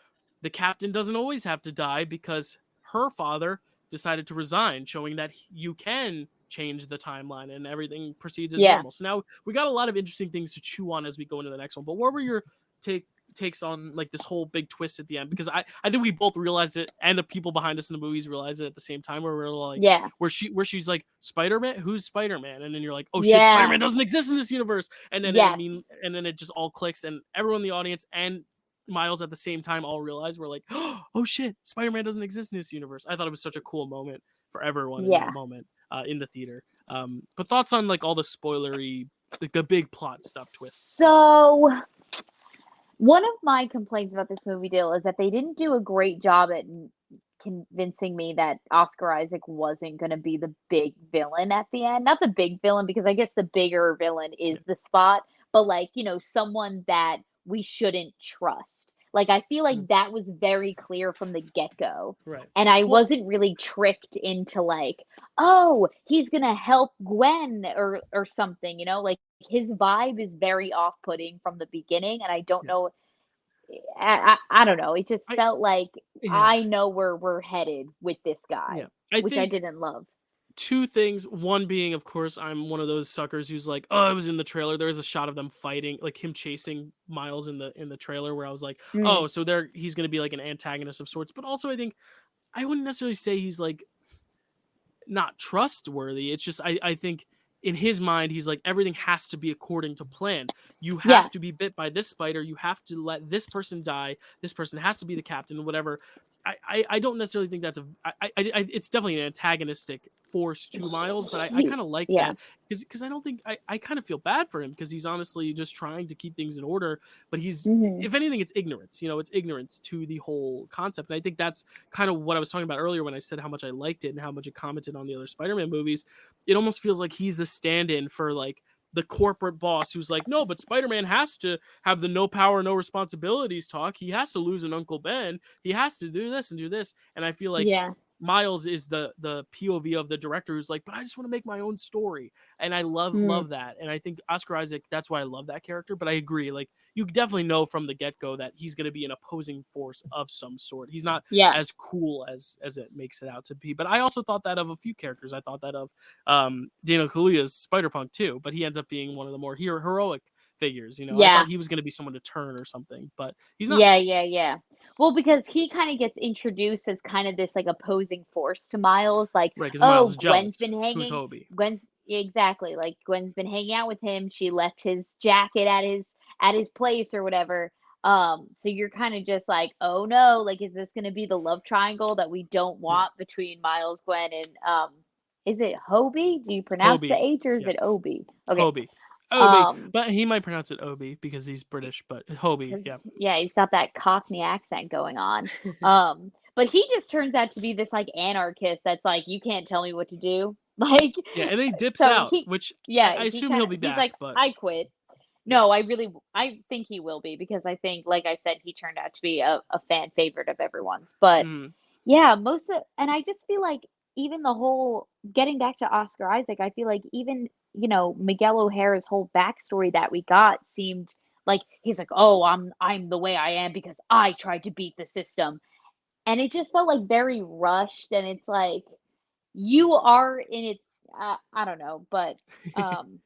the captain doesn't always have to die because her father decided to resign, showing that you can change the timeline and everything proceeds as Yeah. normal. So now we got a lot of interesting things to chew on as we go into the next one. But what were your takes on like this whole big twist at the end? Because I think we both realized it, and the people behind us in the movies realized it at the same time, where we're like, Yeah. where she's like, Spider-Man, who's Spider-Man? And then you're like, oh shit, Yeah. Spider-Man doesn't exist in this universe. And then Yes. and then it just all clicks, and everyone in the audience and Miles at the same time all realize, we're like, oh shit, Spider-Man doesn't exist in this universe. I thought it was such a cool moment for everyone in that Yeah. moment in the theater. But thoughts on like all the spoilery, like the big plot stuff, twists? So, one of my complaints about this movie deal is that they didn't do a great job at convincing me that Oscar Isaac wasn't going to be the big villain at the end. Not the big villain, because I guess the bigger villain is Yeah. the Spot, but like, someone that we shouldn't trust. Like, I feel like Mhm. that was very clear from the get-go. Right. And I Well, wasn't really tricked into like, oh, he's gonna help Gwen or something, like his vibe is very off-putting from the beginning, and I don't yeah. know. I don't know. It just I felt like yeah. I know where we're headed with this Yeah. guy, I which I think didn't love. two things. One being, of course, I'm one of those suckers who's like, oh, it was in the trailer. There was a shot of them fighting, like him chasing Miles in the trailer, where I was like, Mm, oh, so he's gonna be like an antagonist of sorts. But also, I think I wouldn't necessarily say he's like not trustworthy. It's just I think in his mind he's like, everything has to be according to plan. You yeah. have to be bit by this spider. You have to let this person die. This person has to be the captain. Whatever. I don't necessarily think that's it's definitely an antagonistic force to Miles, but I He, kind of like yeah. that because I don't think I kind of feel bad for him because he's honestly just trying to keep things in order. But he's, Hmm. if anything, it's ignorance. It's ignorance to the whole concept, and I think that's kind of what I was talking about earlier when I said how much I liked it and how much it commented on the other Spider-Man movies. It almost feels like he's a stand-in for like the corporate boss who's like, no, but Spider-Man has to have the no power, no responsibilities talk. He has to lose an Uncle Ben. He has to do this and do this. And I feel like Yeah. Miles is the POV of the director who's like, but I just want to make my own story, and I Mm, love that. And I think Oscar Isaac, that's why I love that character. But I agree, like you definitely know from the get go that he's going to be an opposing force of some sort. He's not yeah. as cool as it makes it out to be. But I also thought that of a few characters. I thought that of Daniel Kaluuya's Spider Punk too, but he ends up being one of the more heroic figures. I thought Yeah. he was going to be someone to turn or something, but he's not. Yeah, yeah, yeah. Well, because he kind of gets introduced as kind of this like opposing force to Miles, like, Right, because Miles oh, is jealous. Who's Gwen's exactly, like Gwen's been hanging out with him. She left his jacket at his place or whatever. So you're kind of just like, oh no, like is this going to be the love triangle that we don't Yeah, want between Miles, Gwen, and is it Hobie? Do you pronounce the Hobie. H or is Yeah, it Obi? Okay. Hobie. Obi, but he might pronounce it Obi because he's British, but Hobie, 'Cause yeah. yeah, he's got that Cockney accent going on. But he just turns out to be this, like, anarchist that's like, "You can't tell me what to do." Like, Yeah, and then he dips so out, he which yeah, I he assume he'll kinda be he's back, like, but "I quit." yeah. No, I think he will be because I think, like I said, he turned out to be a fan favorite of everyone's. But Mhm. yeah, most of and I just feel like even the whole getting back to Oscar Isaac, I feel like even, Miguel O'Hara's whole backstory that we got seemed like he's like, "Oh, I'm the way I am because I tried to beat the system." And it just felt like very rushed and it's like you are in it I don't know, but um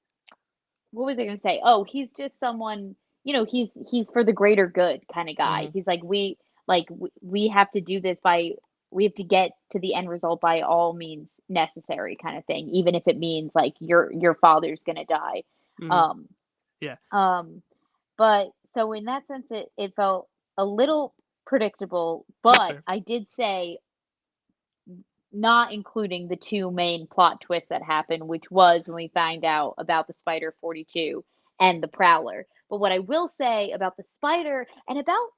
what was I gonna say? Oh, he's just someone, he's for the greater good kind of guy. Mhm. He's like we have to do this by we have to get to the end result by all means necessary kind of thing, even if it means like your father's gonna die. Mhm. Um Yeah, um but so in that sense it felt a little predictable, that's but fair. I did say not including the two main plot twists that happened, which was when we find out about the Spider 42 and the Prowler. But what I will say about the Spider and about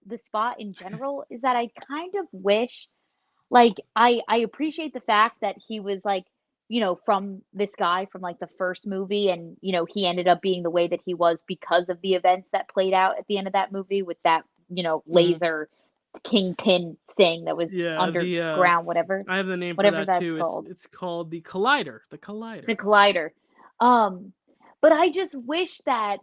the Spot in general, is that I kind of wish, like, I appreciate the fact that he was like, from this guy from like the first movie, and he ended up being the way that he was because of the events that played out at the end of that movie with that Mhm. laser kingpin thing that was Yeah, underground, whatever I have the name for whatever that that's too. It's called, it's called the Collider. The Collider. the collider. Um, but I just wish that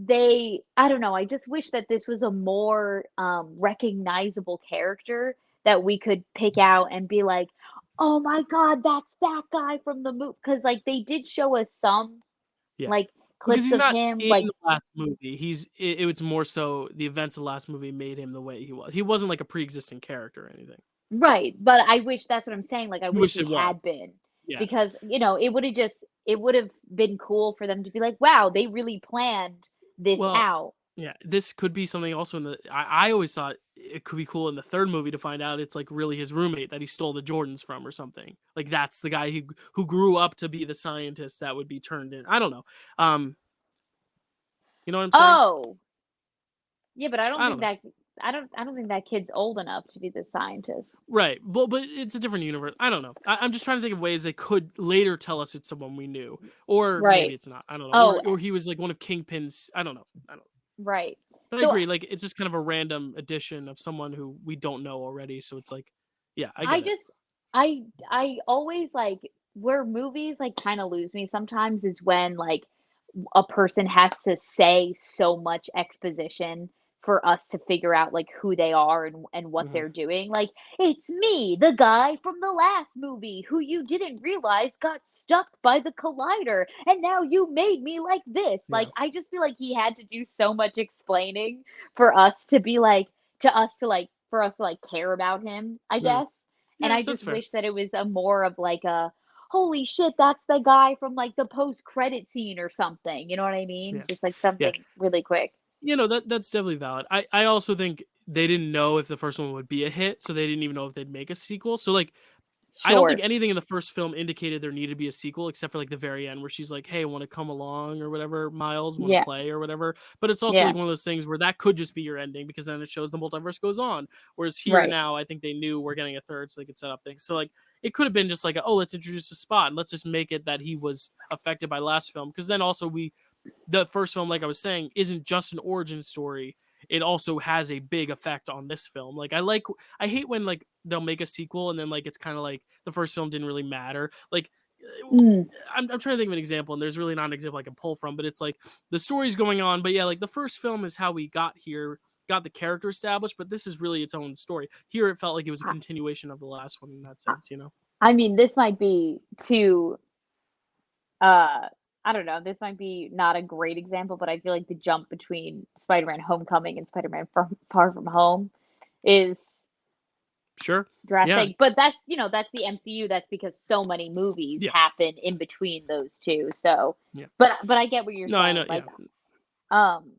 I don't know, I just wish that this was a more recognizable character that we could pick out and be like, oh my god, that's that guy from the movie. Because like they did show us some Yeah. like Because clips he's of not him, in like the last movie. It was more so the events of the last movie made him the way he was. He wasn't like a pre-existing character or anything. right, but I wish that's what I'm saying, like, I You wish wish he it was. had been, Yeah. because, it would've been cool for them to be like, "Wow, they really planned this Well, out." yeah, this could be something also in the I always thought it could be cool in the third movie to find out it's like really his roommate that he stole the Jordans from or something. Like that's the guy who grew up to be the scientist that would be turned in. I don't know. Um, you know what I'm saying? Oh, yeah, but I don't know. I don't think that kid's old enough to be the scientist. Right. Well, but it's a different universe. I don't know. I'm just trying to think of ways they could later tell us it's someone we knew, or maybe Right. it's not. I don't know. Oh, Or he was like one of Kingpin's. I don't know. I don't. right. But I So, agree. Like it's just kind of a random addition of someone who we don't know already. So it's like, yeah, I I get it. just I always, like where movies, like, kinda lose me sometimes is when, like, a person has to say so much exposition for us to figure out like who they are and what Hmm. they're doing. Like, it's me, the guy from the last movie who you didn't realize got stuck by the collider, and now you made me like this. Like, Yeah. I just feel like he had to do so much explaining for us to be like, for us to like care about him, I Mhm. guess. And Yeah, I that's just fair. wish that it was a more of like a holy shit, that's the guy from like the post credit scene or something. You know what I mean? Yeah. Just like Yeah. something really quick. That's definitely valid. I also think they didn't know if the first one would be a hit, so they didn't even know if they'd make a sequel. So like I don't think Sure. anything in the first film indicated there needed to be a sequel except for like the very end where she's like, "Hey, want to come along or whatever, Miles, want to Yeah. play or whatever." But it's also Yeah. like one of those things where that could just be your ending because then it shows the multiverse goes on. Whereas here Right. now, I think they knew we're getting a third, so they could set up things. So like it could have been just like, oh, let's introduce a spot and let's just make it that he was affected by last film because then also the first film, like I was saying, isn't just an origin story. It also has a big effect on this film. I hate when like they'll make a sequel and then like it's kind of like the first film didn't really matter. Like Mm. I'm trying to think of an example, and there's really not an example I can pull from, but it's like the story's going on, but yeah, like the first film is how we got here, got the character established, but this is really its own story. Here, it felt like it was a I, continuation of the last one in that I sense, you know? I mean, this might be too, uh, I don't know, this might be not a great example, but I feel like the jump between Spider-Man Homecoming and Spider-Man Far From Home is Sure. Yeah. drastic. But that's the MCU. That's because so many movies Yeah. happen in between those two. So, Yeah. but I get what you're No, I saying. know. Like, Yeah. um,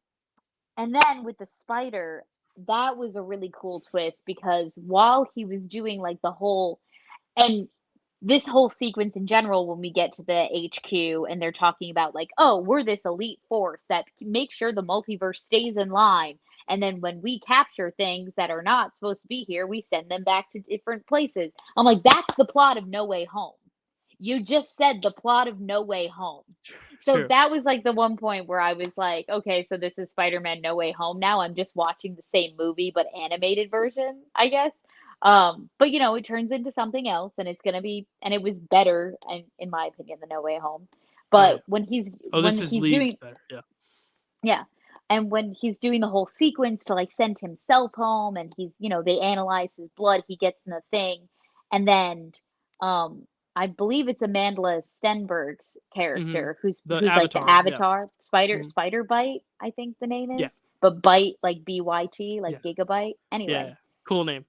and then with the spider, that was a really cool twist because while he was doing like the whole and this whole sequence in general, when we get to the HQ and they're talking about like, oh, we're this elite force that make sure the multiverse stays in line. And then when we capture things that are not supposed to be here, we send them back to different places. I'm like, that's the plot of No Way Home. You just said the plot of No Way Home. So True. that was like the one point where I was like, okay, so this is Spider-Man No Way Home now. I'm just watching the same movie but animated version, I guess. But you know, it turns into something else and it's gonna be and it was better in my opinion than No Way Home. Oh yeah. But Oh, when this is he's leagues doing better. Yeah. yeah. And when he's doing the whole sequence to like send himself home and he's, you know, they analyze his blood, he gets in the thing. And then um I believe it's Amandla Stenberg's Hmm. character The who's like the Avatar. Yeah. avatar, Hmm. Spider Bite, I think the name Yeah. is. But Bite like BYT, like Yeah. Gigabyte. Yeah. Anyway, Yeah. Cool name.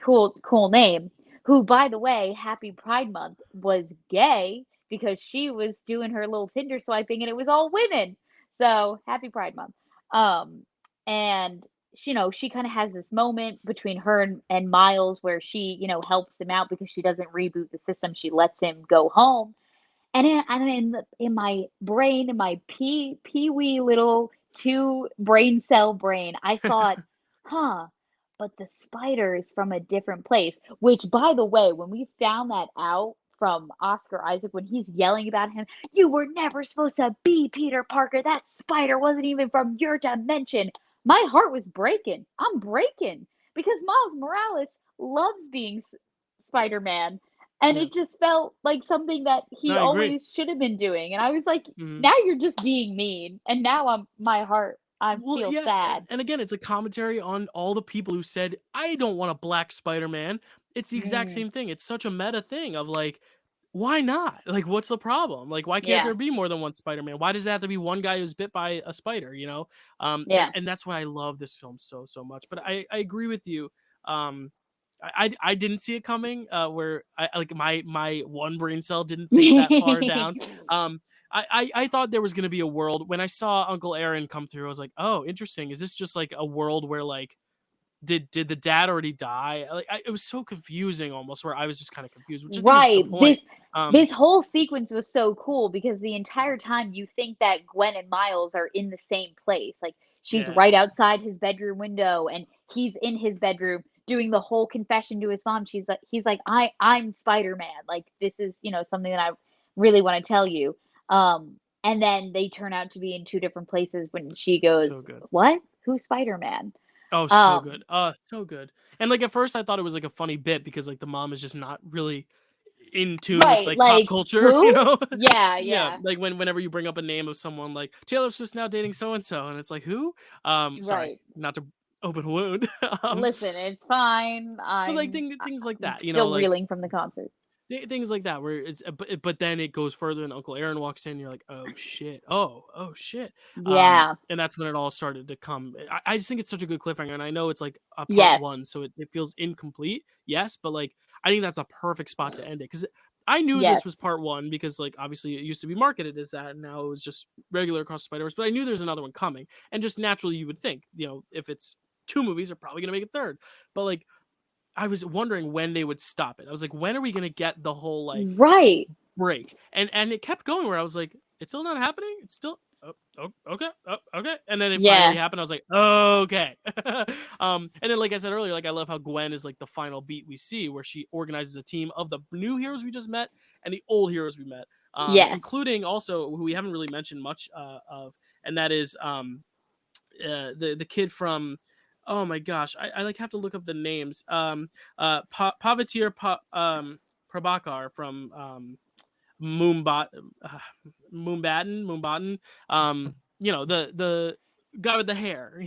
cool name, who by the way, Happy Pride Month was gay because she was doing her little Tinder swiping and it was all women. So happy Pride Month. Um and you know, she kind of has this moment between her and Miles where she, you know, helps him out because she doesn't reboot the system. She lets him go home. In my brain, in my pee wee little two brain cell brain, I thought, huh, but the spider is from a different place. Which, by the way, when we found that out from Oscar Isaac, when he's yelling about him, you were never supposed to be Peter Parker. That spider wasn't even from your dimension. My heart was breaking. I'm breaking because Miles Morales loves being Spider Man, and Yeah. it just felt like something that No, he I agree. always should have been doing, and I was like, Hmm. "Now you're just being mean," and now my heart, I Well, feel yeah, sad. and again, it's a commentary on all the people who said, "I don't want a black Spider-Man." It's the exact Mm, same thing. It's such a meta thing of like, why not? Like, what's the problem? Like, why can't yeah, there be more than one Spider-Man? Why does it have to be one guy who's bit by a spider? You know, and yeah. and that's why I love this film so much. But I agree with you. Um, I didn't see it coming. Where I like my one brain cell didn't think that far down. Um, I thought there was going to be a world when I saw Uncle Aaron come through. I was like, oh, interesting. Is this just like a world where like did the dad already die? It was so confusing almost. Where I was just kind of confused, which I think is the Right. point. Um, This whole sequence was so cool because the entire time you think that Gwen and Miles are in the same place. Like she's yeah, right outside his bedroom window and he's in his bedroom doing the whole confession to his mom. He's like I'm Spider-Man. Like this is, you know, something that I really want to tell you. And then they turn out to be in two different places when she goes, so good. "What? Who's Spider-Man?" Oh, so Um good. So good. And like at first I thought it was like a funny bit because like the mom is just not really in tune with right, like pop like culture, you who? know? Yeah, Yeah, yeah. like whenever you bring up a name of someone like Taylor Swift's now dating so and so, and it's like who? Sorry, Right. not to open a wound. um, Listen, it's fine. but like things like I'm that, you know, still like reeling from the concert. things like that where it's but then it goes further and Uncle Aaron walks in and you're like, "Oh shit. Oh shit." Yeah. And that's when it all started to come. I just think it's such a good cliffhanger and I know it's like a part Yes. 1 so it feels incomplete. Yes, but like I think that's a perfect spot to end it cuz I knew Yes. this was part 1 because like obviously it used to be marketed as that and now it was just regular Across the Spider-Verse, but I knew there's another one coming. And just naturally you would think, you know, if it's two movies, they're probably going to make a third. But like I was wondering when they would stop it. I was like, when are we gonna get the whole like Right. break? And it kept going where I was like, it's still not happening. It's still okay, okay. And then it finally Yeah. happened. I was like, okay. And then like I said earlier, like I love how Gwen is like the final beat we see where she organizes a team of the new heroes we just met and the old heroes we met, Yes. including also who we haven't really mentioned much of, and that is the kid from oh my gosh I like have to look up the names Pavatir Prabhakar from Moonbot uh, Moonbatten you know the guy with the hair.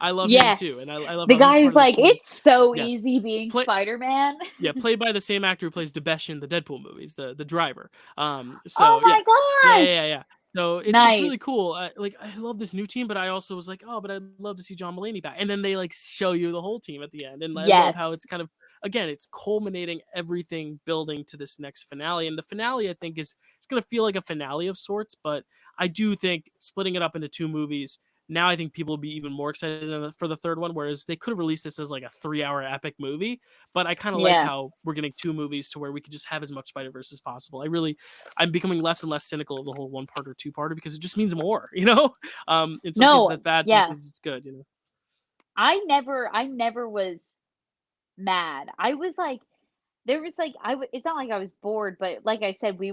I love him Yes. too and I love The how he's guy part who's of the like, team. it's so Yeah, easy being play Spider-Man. yeah, played by the same actor who plays Debesh in the Deadpool movies, the driver. Oh So yeah, my gosh. yeah. So it's Nice. really cool. Like I love this new team, but I also was like, oh, but I'd love to see John Mulaney back. And then they like show you the whole team at the end, and I love Yes. how it's kind of again, it's culminating everything, building to this next finale. And the finale, I think, is it's gonna feel like a finale of sorts, but I do think splitting it up into two movies now I think people will be even more excited for the third one, whereas they could have released this as like a 3-hour epic movie. But I kind of like Yeah. how we're getting 2 movies to where we could just have as much Spider-Verse as possible. I'm becoming less and less cynical of the whole one part or two parter because it just means more, you know? In some cases No, that's bad, some yeah. cases it's good, you know? I never was mad. I was like, there was like it's not like I was bored, but like I said, we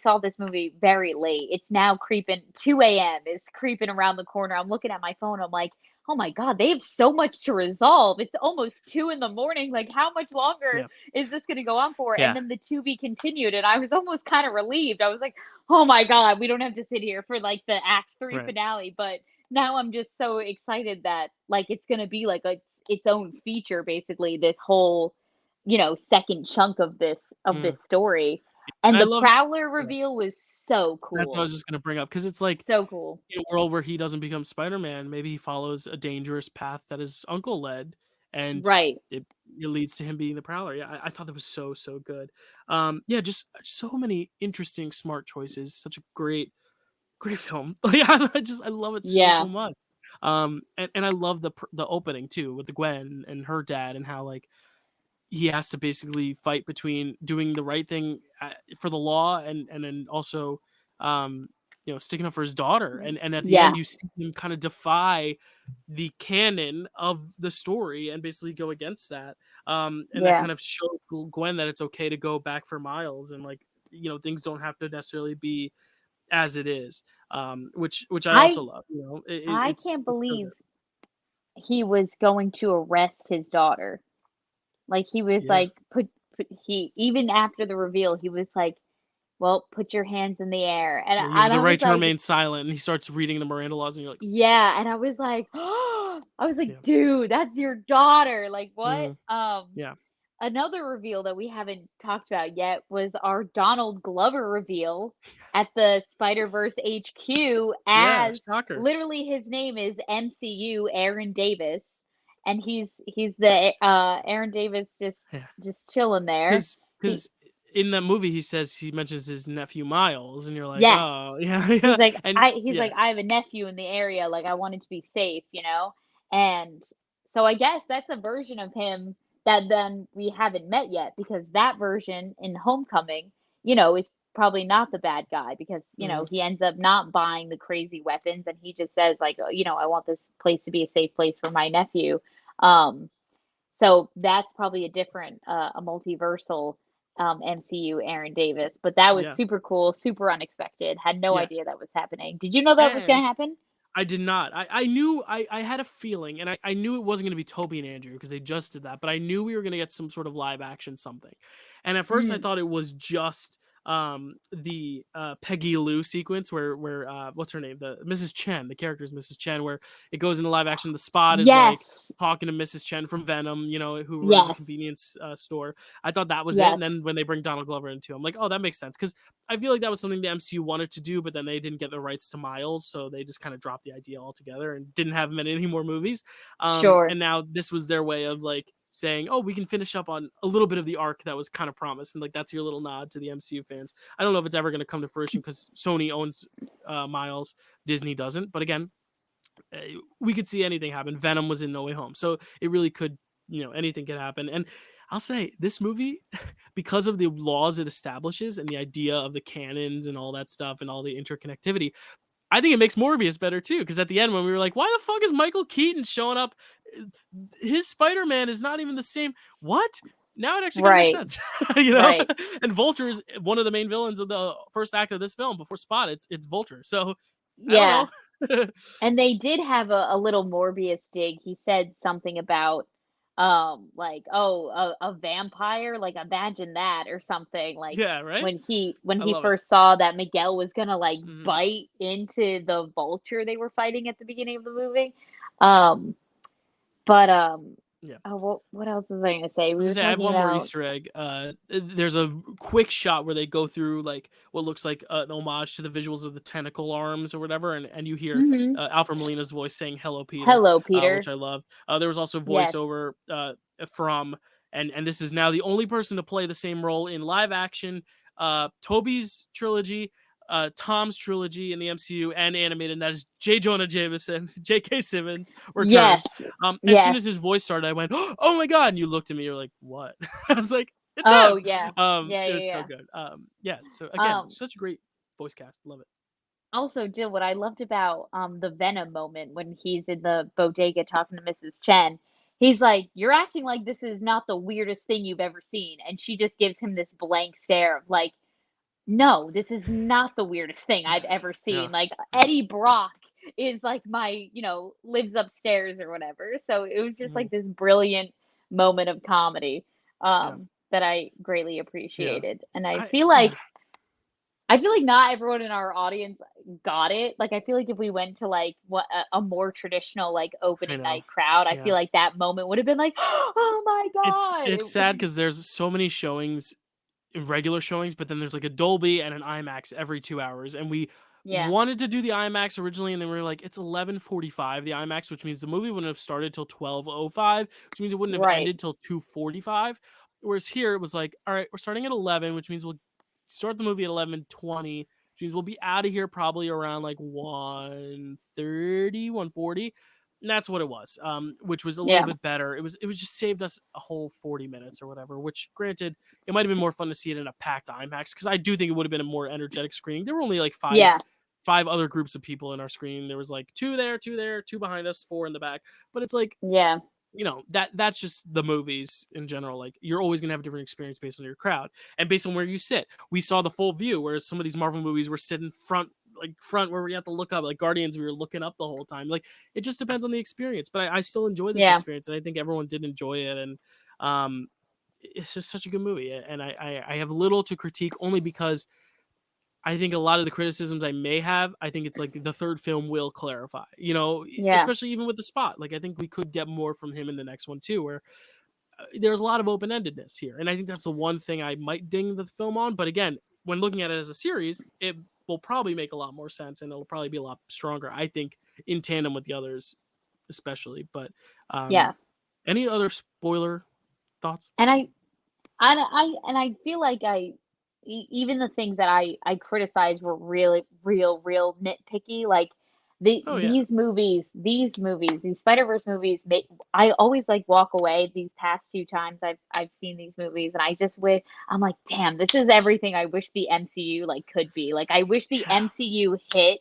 saw this movie very late. It's now creeping 2 a.m. It's creeping around the corner. I'm looking at my phone. I'm like, oh my God, they have so much to resolve. It's almost 2 in the morning. Like, how much longer Yeah. is this gonna go on for? And Yeah. then the to be continued. And I was almost kind of relieved. I was like, oh my God, we don't have to sit here for like the act 3 Right. finale. But now I'm just so excited that like it's gonna be like its own feature, basically, this whole second chunk of Mm. this story. And And I the love Prowler yeah, reveal was so that's what I was cool. just gonna bring up because it's like So cool. in a world where he doesn't become Spider-Man, maybe he follows a dangerous path that his uncle led, and Right. it leads to him being the Prowler. Yeah, I thought that was so so good. Yeah, just so many interesting, smart choices. Such a great film. Like I love it so so Yeah. much. And I love the opening too with the Gwen and her dad and how like he has to basically fight between doing the right thing for the law and then also sticking up for his daughter and at the Yeah. end you see him kind of defy the canon of the story and basically go against that and that Yeah. kind of shows Gwen that it's okay to go back for Miles and like things don't have to necessarily be as it is which I I also love I it's can't it's so believe good. he was going to arrest his daughter. Like he was Yeah. like put he even after the reveal, he was like, "Well, put your hands in the air." And Yeah, you have and the I was right to like, remain silent and he starts reading the Miranda laws and you're like yeah, and I was like, I was like, yeah. "Dude, that's your daughter." Like, what? Mhm. Yeah. Another reveal that we haven't talked about yet was our Donald Glover reveal at Yes. the Spider-Verse HQ Yeah, as shocker. literally his name is MCU Aaron Davis, and he's the Aaron Davis Yeah, just chilling there. because He because in that movie, he mentions his nephew Miles, and you're like, Yes. "Oh, yeah, yeah," and He's yeah, like, "I have a nephew in the area, like, I wanted to be safe," you know? And so I guess that's a version of him that then we haven't met yet because that version in Homecoming, is probably not the bad guy because, mhm, he ends up not buying the crazy weapons and he just says like, "I want this place to be a safe place for my nephew." Um, so that's probably a multiversal MCU Aaron Davis, but that was yeah, super cool, super unexpected. Had no yeah, idea that was happening. Did you know that was and gonna happen? I did not. I knew I had a feeling, and I knew it wasn't going to be Toby and Andrew because they just did that. But I knew we were going to get some sort of live action something. And at first, I Mm, thought it was just the Peggy Lou sequence where what's her name, the Mrs. Chen, the character is Mrs. Chen, where it goes into live action. The Spot is yes, like talking to Mrs. Chen from Venom, who runs a yes, convenience store. I thought that was it. yes, And then when they bring Donald Glover into, I'm like, oh, that makes sense because I feel like that was something the MCU wanted to do, but then they didn't get the rights to Miles, so they just kind of dropped the idea altogether and didn't have him in any more movies. sure. And now this was their way of like saying, "Oh, we can finish up on a little bit of the arc that was kind of promised," and like that's your little nod to the MCU fans. I don't know if it's ever going to come to fruition because Sony owns Miles, Disney doesn't. But again, uh, we could see anything happen. Venom was in No Way Home, so it really could, anything could happen. And I'll say this movie, because of the laws it establishes and the idea of the canons and all that stuff and all the interconnectivity, I think it makes Morbius better too. Because at the end, when we were like, "Why the fuck is Michael Keaton showing up? Uh, His Spider-Man is not even the same." What? Now it actually kind of makes Right, sense, right. And Vulture is one of the main villains of the first act of this film. Before Spot, it's Vulture. So I Yeah. don't know. And they did have a little Morbius dig. He said something about, like, "Oh, a vampire? Like, imagine that," or something, like, Yeah, right? when I he love it. first saw that Miguel was gonna, like, Mhm. bite into the vulture they were fighting at the beginning of the movie. Um, but, Yeah. oh, what else was I gonna say? I We was were gonna say I have talking one more about Easter egg. There's a quick shot where they go through like what looks like an homage to the visuals of the tentacle arms or whatever, and you hear Mhm. Alfred Molina's voice saying "Hello, Peter," Hello, which Peter. I loved. There was also Yes. voiceover from, and this is now the only person to play the same role in live action. Toby's trilogy, Tom's trilogy in the MCU and animated, and that is J. Jonah Jameson, J.K. Simmons returns. Yes. As soon Yes. as his voice started, I went, "Oh my god!" And you looked at me, you're like, "What?" I was like, "It's Oh, him." yeah. Yeah, It yeah, was so yeah. good. Yeah. So again, Um, such a great voice cast. Love it. Also, Jill, what I loved about, the Venom moment when he's in the bodega talking to Mrs. Chen, he's like, "You're acting like this is not the weirdest thing you've ever seen," and she just gives him this blank stare of like, "No, this is not the weirdest thing I've ever Yeah. seen." Like, Yeah. Eddie Brock is like my, lives upstairs or whatever. So it was just Mhm. like this brilliant moment of comedy, Yeah. that I greatly Yeah. appreciated. And I I feel yeah. like not everyone in our audience got it. Like, I feel like if we went to like what a more traditional like I opening know. night crowd, I Yeah. feel like that moment would have been like, "Oh my god!" It's sad because there's so many showings, regular showings, but then there's like a Dolby and an IMAX every 2 hours. And we Yeah, wanted to do the IMAX originally, and then we were like, it's 11:45, the IMAX, which means the movie wouldn't have started till 12:05, which means it wouldn't have right. ended till 2:45. Whereas here it was like, all right, we're starting at 11, which means we'll start the movie at 11:20, which means we'll be out of here probably around like 1:30, 1:40. And that's what it was, which was a little Yeah, bit better. It was just saved us a whole 40 minutes or whatever. Which, granted, it might have been more fun to see it in a packed IMAX because I do think it would have been a more energetic screening. There were only like yeah, five other groups of people in our screen. There was like two there, two there, two behind us, four in the back. But it's like, yeah, that's just the movies in general. Like, you're always gonna have a different experience based on your crowd and based on where you sit. We saw the full view, whereas some of these Marvel movies were sitting front where we have to look up. Like Guardians, we were looking up the whole time. Like, it just depends on the experience. But I still enjoy this yeah, experience, and I think everyone did enjoy it. And um, it's just such a good movie. And I have little to critique only because I think a lot of the criticisms I may have, I think it's like the third film will clarify, yeah, especially even with the Spot. Like, I think we could get more from him in the next one too, where there's a lot of open endedness here. And I think that's the one thing I might ding the film on. But again, when looking at it as a series, it will probably make a lot more sense and it'll probably be a lot stronger, I think, in tandem with the others, especially. But yeah. um, any other spoiler thoughts? And I feel like even the things that I criticized were really real nitpicky. Like Oh, yeah. these Spider-Verse movies make I always like walk away these past few times I've seen these movies and I just wish I'm like, damn, this is everything I wish the MCU like could be. Like I wish the Yeah. MCU hit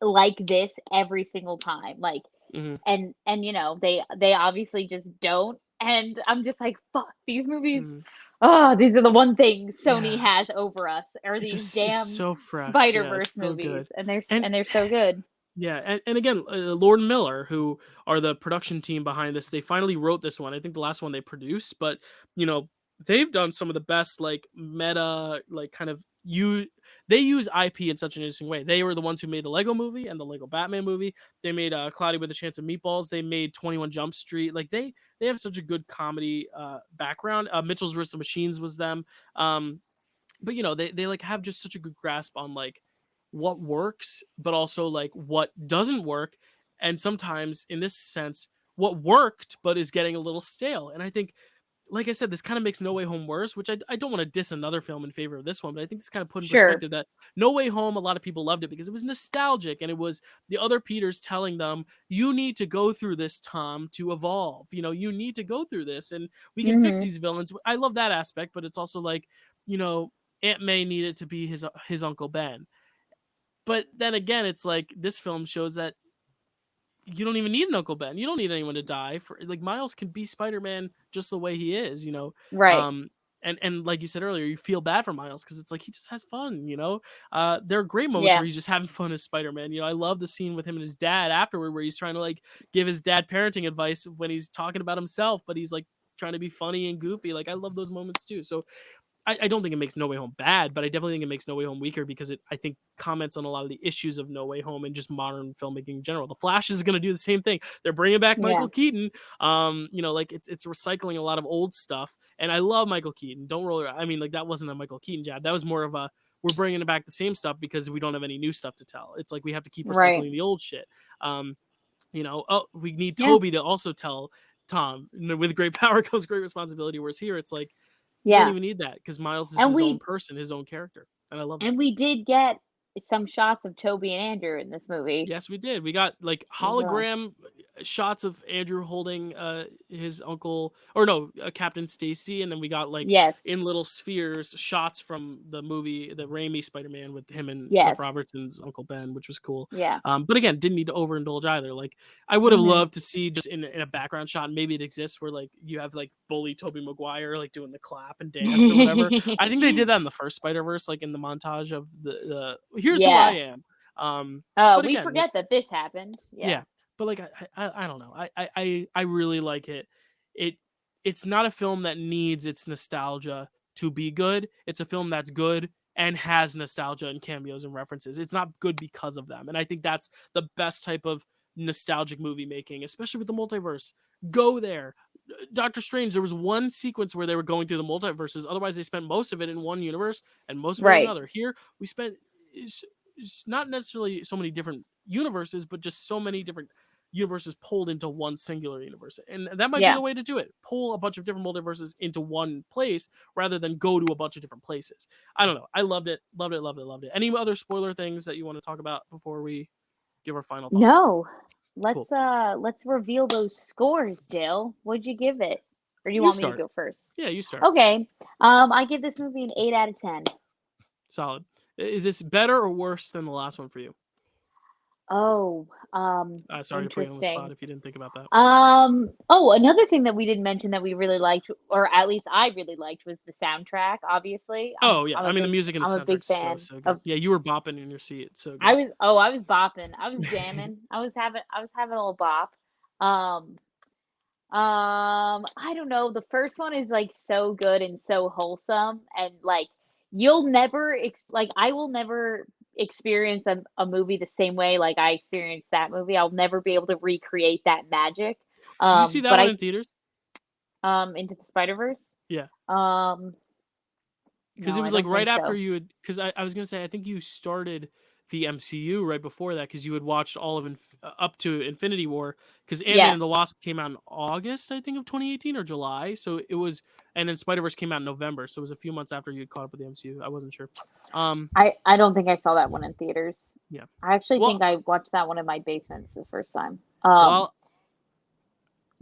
like this every single time. Like Hmm. and they obviously just don't. And I'm just like, fuck, these movies. Hmm. Oh, these are the one thing Sony Yeah. has over us are It's these just, it's damn so fresh. Yeah. It's Spider-Verse so movies, good. and they're And and they're so good. yeah, and again, Lord and Miller, who are the production team behind this, they finally wrote this one. I think the last one they produced, but you know, they've done some of the best like meta, like kind of they use IP in such an interesting way. They were the ones who made the Lego movie and the Lego Batman movie. They made Cloudy with a Chance of Meatballs. They made 21 Jump Street. Like they have such a good comedy background. Mitchell's vs. the Machines was them. Um, but they like have just such a good grasp on like what works but also like what doesn't work, and sometimes in this sense what worked but is getting a little stale. And I think, like I said, this kind of makes No Way Home worse, which I don't want to diss another film in favor of this one, but I think this kind of put in Sure. perspective that No Way Home, a lot of people loved it because it was nostalgic and it was the other Peters telling them, you need to go through this, Tom, to evolve. You need to go through this and we can fix Mhm. these villains. I love that aspect, but it's also like, you know, Aunt May needed to be his Uncle Ben. But then again, it's like this film shows that you don't even need an Uncle Ben. You don't need anyone to die for, like, Miles can be Spider-Man just the way he is. Right. Um and like you said earlier, you feel bad for Miles because it's like he just has fun. There are great moments where Yeah. he's just having fun as Spider-Man. I love the scene with him and his dad afterward where he's trying to like give his dad parenting advice when he's talking about himself, but he's like trying to be funny and goofy. Like, I love those moments too. So I don't think it makes No Way Home bad, but I definitely think it makes No Way Home weaker because I think comments on a lot of the issues of No Way Home and just modern filmmaking in general. The Flash is going to do the same thing. They're bringing back Yeah. Michael Keaton. Like it's recycling a lot of old stuff, and I love Michael Keaton. Don't roll. I mean, like, that wasn't a Michael Keaton jab. That was more of a, we're bringing back the same stuff because we don't have any new stuff to tell. It's like we have to keep Right. recycling the old shit. Oh, we need Yeah. Toby to also tell Tom, with great power comes great responsibility. Whereas here, it's like, you don't Yeah. even need that because Miles is And his own we person, his own character, and I love that. and we did get some shots of Toby and Andrew in this movie. Yes, we did. We got like As well. hologram shots of Andrew holding his uncle, or no, Captain Stacy, and then we got like Yes. in little spheres shots from the movie, the Raimi Spider-Man with him and Cliff Yes. Robertson's Uncle Ben, which was cool. Yeah. But again, didn't need to overindulge either. Like I would have Mhm. loved to see just in a background shot, and maybe it exists where like you have like bully Tobey Maguire like doing the clap and dance or whatever. I think they did that in the first Spider-Verse, like in the montage of the here's who I Yeah. am. But We again, like forget that this happened. Yeah. yeah, but like I don't know. I really like it. It it's not a film that needs its nostalgia to be good. It's a film that's good and has nostalgia and cameos and references. It's not good because of them. And I think that's the best type of nostalgic movie making, especially with the multiverse. Go there. Doctor Strange, there was one sequence where they were going through the multiverses. Otherwise, they spent most of it in one universe and most of it in Right. another. Here, we spent not necessarily so many different universes, but just so many different universes pulled into one singular universe. And that might be Yeah. the way to do it. Pull a bunch of different multiverses into one place rather than go to a bunch of different places. I don't know. I loved it. Loved it. Loved it. Loved it. Any other spoiler things that you want to talk about before we give our final thoughts? No. Cool. Let's reveal those scores, Dill. What'd you give it? Or do you You want me to start. go first? Yeah, you start. Okay. I give this movie an 8 out of 10. Solid. Is this better or worse than the last one for you? Oh, Sorry to put you on the spot interesting. if you didn't think about that. Oh, another thing that we didn't mention that we really liked, or at least I really liked, was the soundtrack. Obviously, Oh yeah, I'm I a mean the big music in the I'm a big soundtrack's fan so good. of. Yeah, you were bopping in your seat. So good. I was bopping. I was jamming. I was having a little bop. Um, I don't know. The first one is like so good and so wholesome, and like you'll never like I will never experience a movie the same way like I experienced that movie. I'll never be able to recreate that magic. Did you see that But one in theaters? Into the Spider-Verse? Yeah. Um, Because no, it I was like don't right think after so. you had. Because I was gonna say I think you started the MCU right before that because you had watched all of up to Infinity War because Ant-Man Yeah, and the Wasp came out in August I think of 2018 or July, so it was, and then Spider-Verse came out in November, so it was a few months after you had caught up with the MCU. I wasn't sure. I don't think I saw that one in theaters. Yeah. I actually Well, think I watched that one in my basement for the first time. well,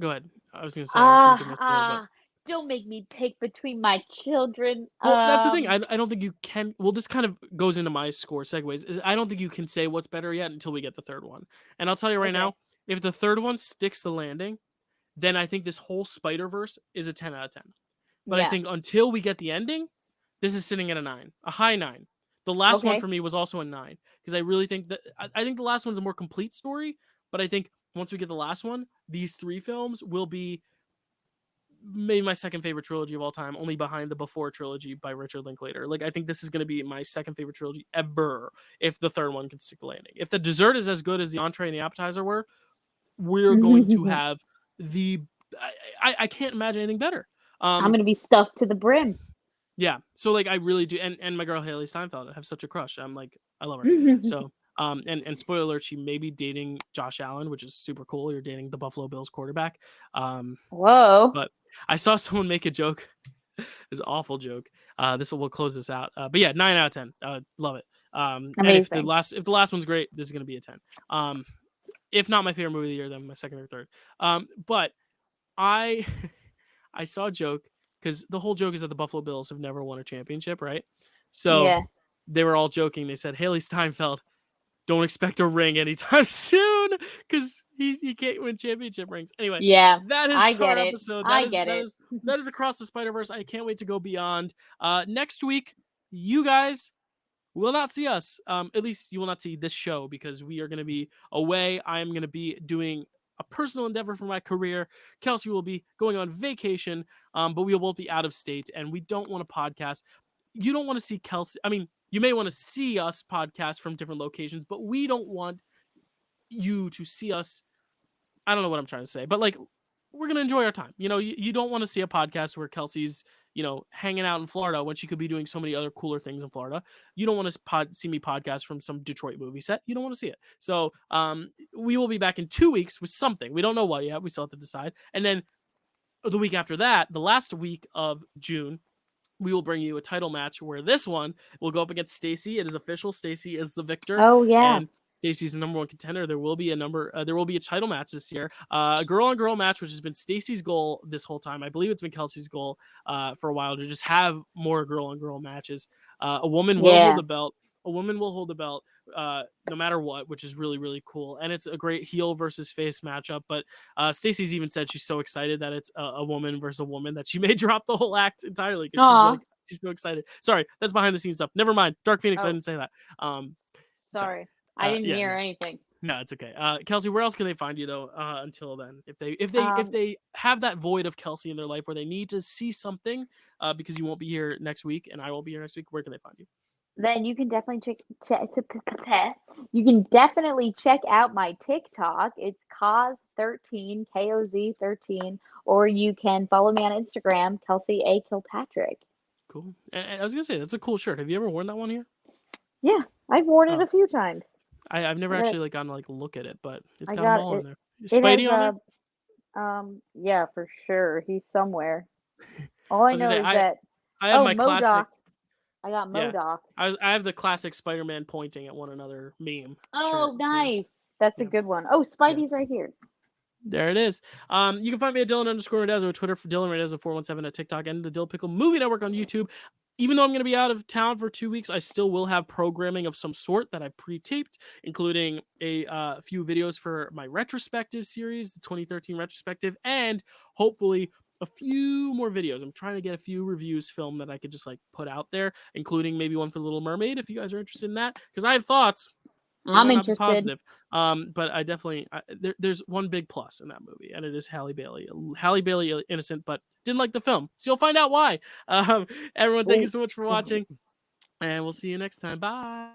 go ahead. I was gonna say I was gonna Ah, give my spoiler, but ah, don't make me pick between my children. well, that's the thing. I don't think you can. Well, this kind of goes into my score segues. I don't think you can say what's better yet until we get the third one. And I'll tell you right Okay, now, if the third one sticks the landing, then I think this whole Spider Verse is a 10 out of 10. But I yeah, think until we get the ending, this is sitting at a 9, a high 9. The last one okay, for me was also a 9 because I really think that I think the last one's a more complete story. But I think once we get the last one, these three films will be maybe my second favorite trilogy of all time, only behind the Before trilogy by Richard Linklater. Like I think this is going to be my second favorite trilogy ever if the third one can stick the landing. If the dessert is as good as the entree and the appetizer were, we're going to have the I can't imagine anything better. I'm gonna be stuffed to the brim. Yeah. So like I really do, and my girl Haley Steinfeld, I have such a crush. I'm like I love her. So and spoiler alert, she may be dating Josh Allen, which is super cool. You're dating the Buffalo Bills quarterback. Whoa, But I saw someone make a joke. It was an awful joke. We'll close this out. But yeah, 9 out of 10. Love it. And amazing. if the last one's great, this is gonna be a 10. If not my favorite movie of the year, then my second or third. But I I saw a joke because the whole joke is that the Buffalo Bills have never won a championship, right? So Yeah, they were all joking. They said Haley Steinfeld, don't expect a ring anytime soon because he can't win championship rings. Anyway, yeah, that is I our get it. episode. I get it. That is Across the Spider-Verse. I can't wait to go beyond. Next week, you guys will not see us. At least you will not see this show because we are going to be away. I am going to be doing a personal endeavor for my career. Kelsey will be going on vacation, but we will both be out of state, and we don't want to podcast. You don't want to see Kelsey. I mean, you may want to see us podcast from different locations, but we don't want you to see us. I don't know what I'm trying to say, but like we're gonna enjoy our time. You don't want to see a podcast where Kelsey's hanging out in Florida when she could be doing so many other cooler things in Florida. You don't want to see me podcast from some Detroit movie set. You don't want to see it. So we will be back in 2 weeks with something. We don't know what yet. We still have to decide. And then the week after that, the last week of June, we will bring you a title match where this one will go up against Stacy. It is official. Stacy is the victor, Oh yeah. and Stacy's the number one contender. There will be a title match this year, a girl on girl match, which has been Stacy's goal this whole time. I believe it's been Kelsey's goal for a while to just have more girl on girl matches. A woman will hold Yeah. the belt. A woman will hold the belt no matter what, which is really, really cool. And it's a great heel versus face matchup. But Stacy's even said she's so excited that it's a woman versus a woman that she may drop the whole act entirely because Aw. she's so excited. Sorry, that's behind the scenes stuff. Never mind. Dark Phoenix, I Oh, didn't say that. Sorry. sorry. I didn't Yeah, hear no. anything. No, it's okay. Kelsey, where else can they find you though? Until then, if Um, they have that void of Kelsey in their life where they need to see something, because you won't be here next week and I won't be here next week, where can they find you? then you can definitely you can definitely check out my TikTok. It's Koz13, KOZ13, or you can follow me on Instagram, Kelsey A. Kilpatrick. Cool. And I was gonna say that's a cool shirt. Have you ever worn that one here? Yeah, I've worn it Oh, a few times. I've never I got it. actually like gotten to like look at it, but it's I got them got all in it. there. Is It has Spidey on there? yeah, for sure. He's somewhere. All I I was gonna know say is that I have oh, my classic. Modoc. I got Yeah, Modoc. I have the classic Spider-Man pointing at one another meme shirt. Oh, nice. That's a Yeah, good one. Oh, yeah. Spidey's right here. There it is. You can find me at Dylan_Randazzo on Twitter, for Dylan Randazzo 417 at TikTok, and the Dill Pickle Movie Network on YouTube. Even though I'm going to be out of town for 2 weeks, I still will have programming of some sort that I pre-taped, including a few videos for my retrospective series, the 2013 retrospective, and hopefully a few more videos. I'm trying to get a few reviews filmed that I could just like put out there, including maybe one for Little Mermaid if you guys are interested in that, because I have thoughts. They I'm might not be interested. positive, but I definitely there's one big plus in that movie, and it is Halle Bailey. Halle Bailey innocent, but didn't like the film, so you'll find out why. Everyone, thank you Ooh. so much for watching, and we'll see you next time. Bye.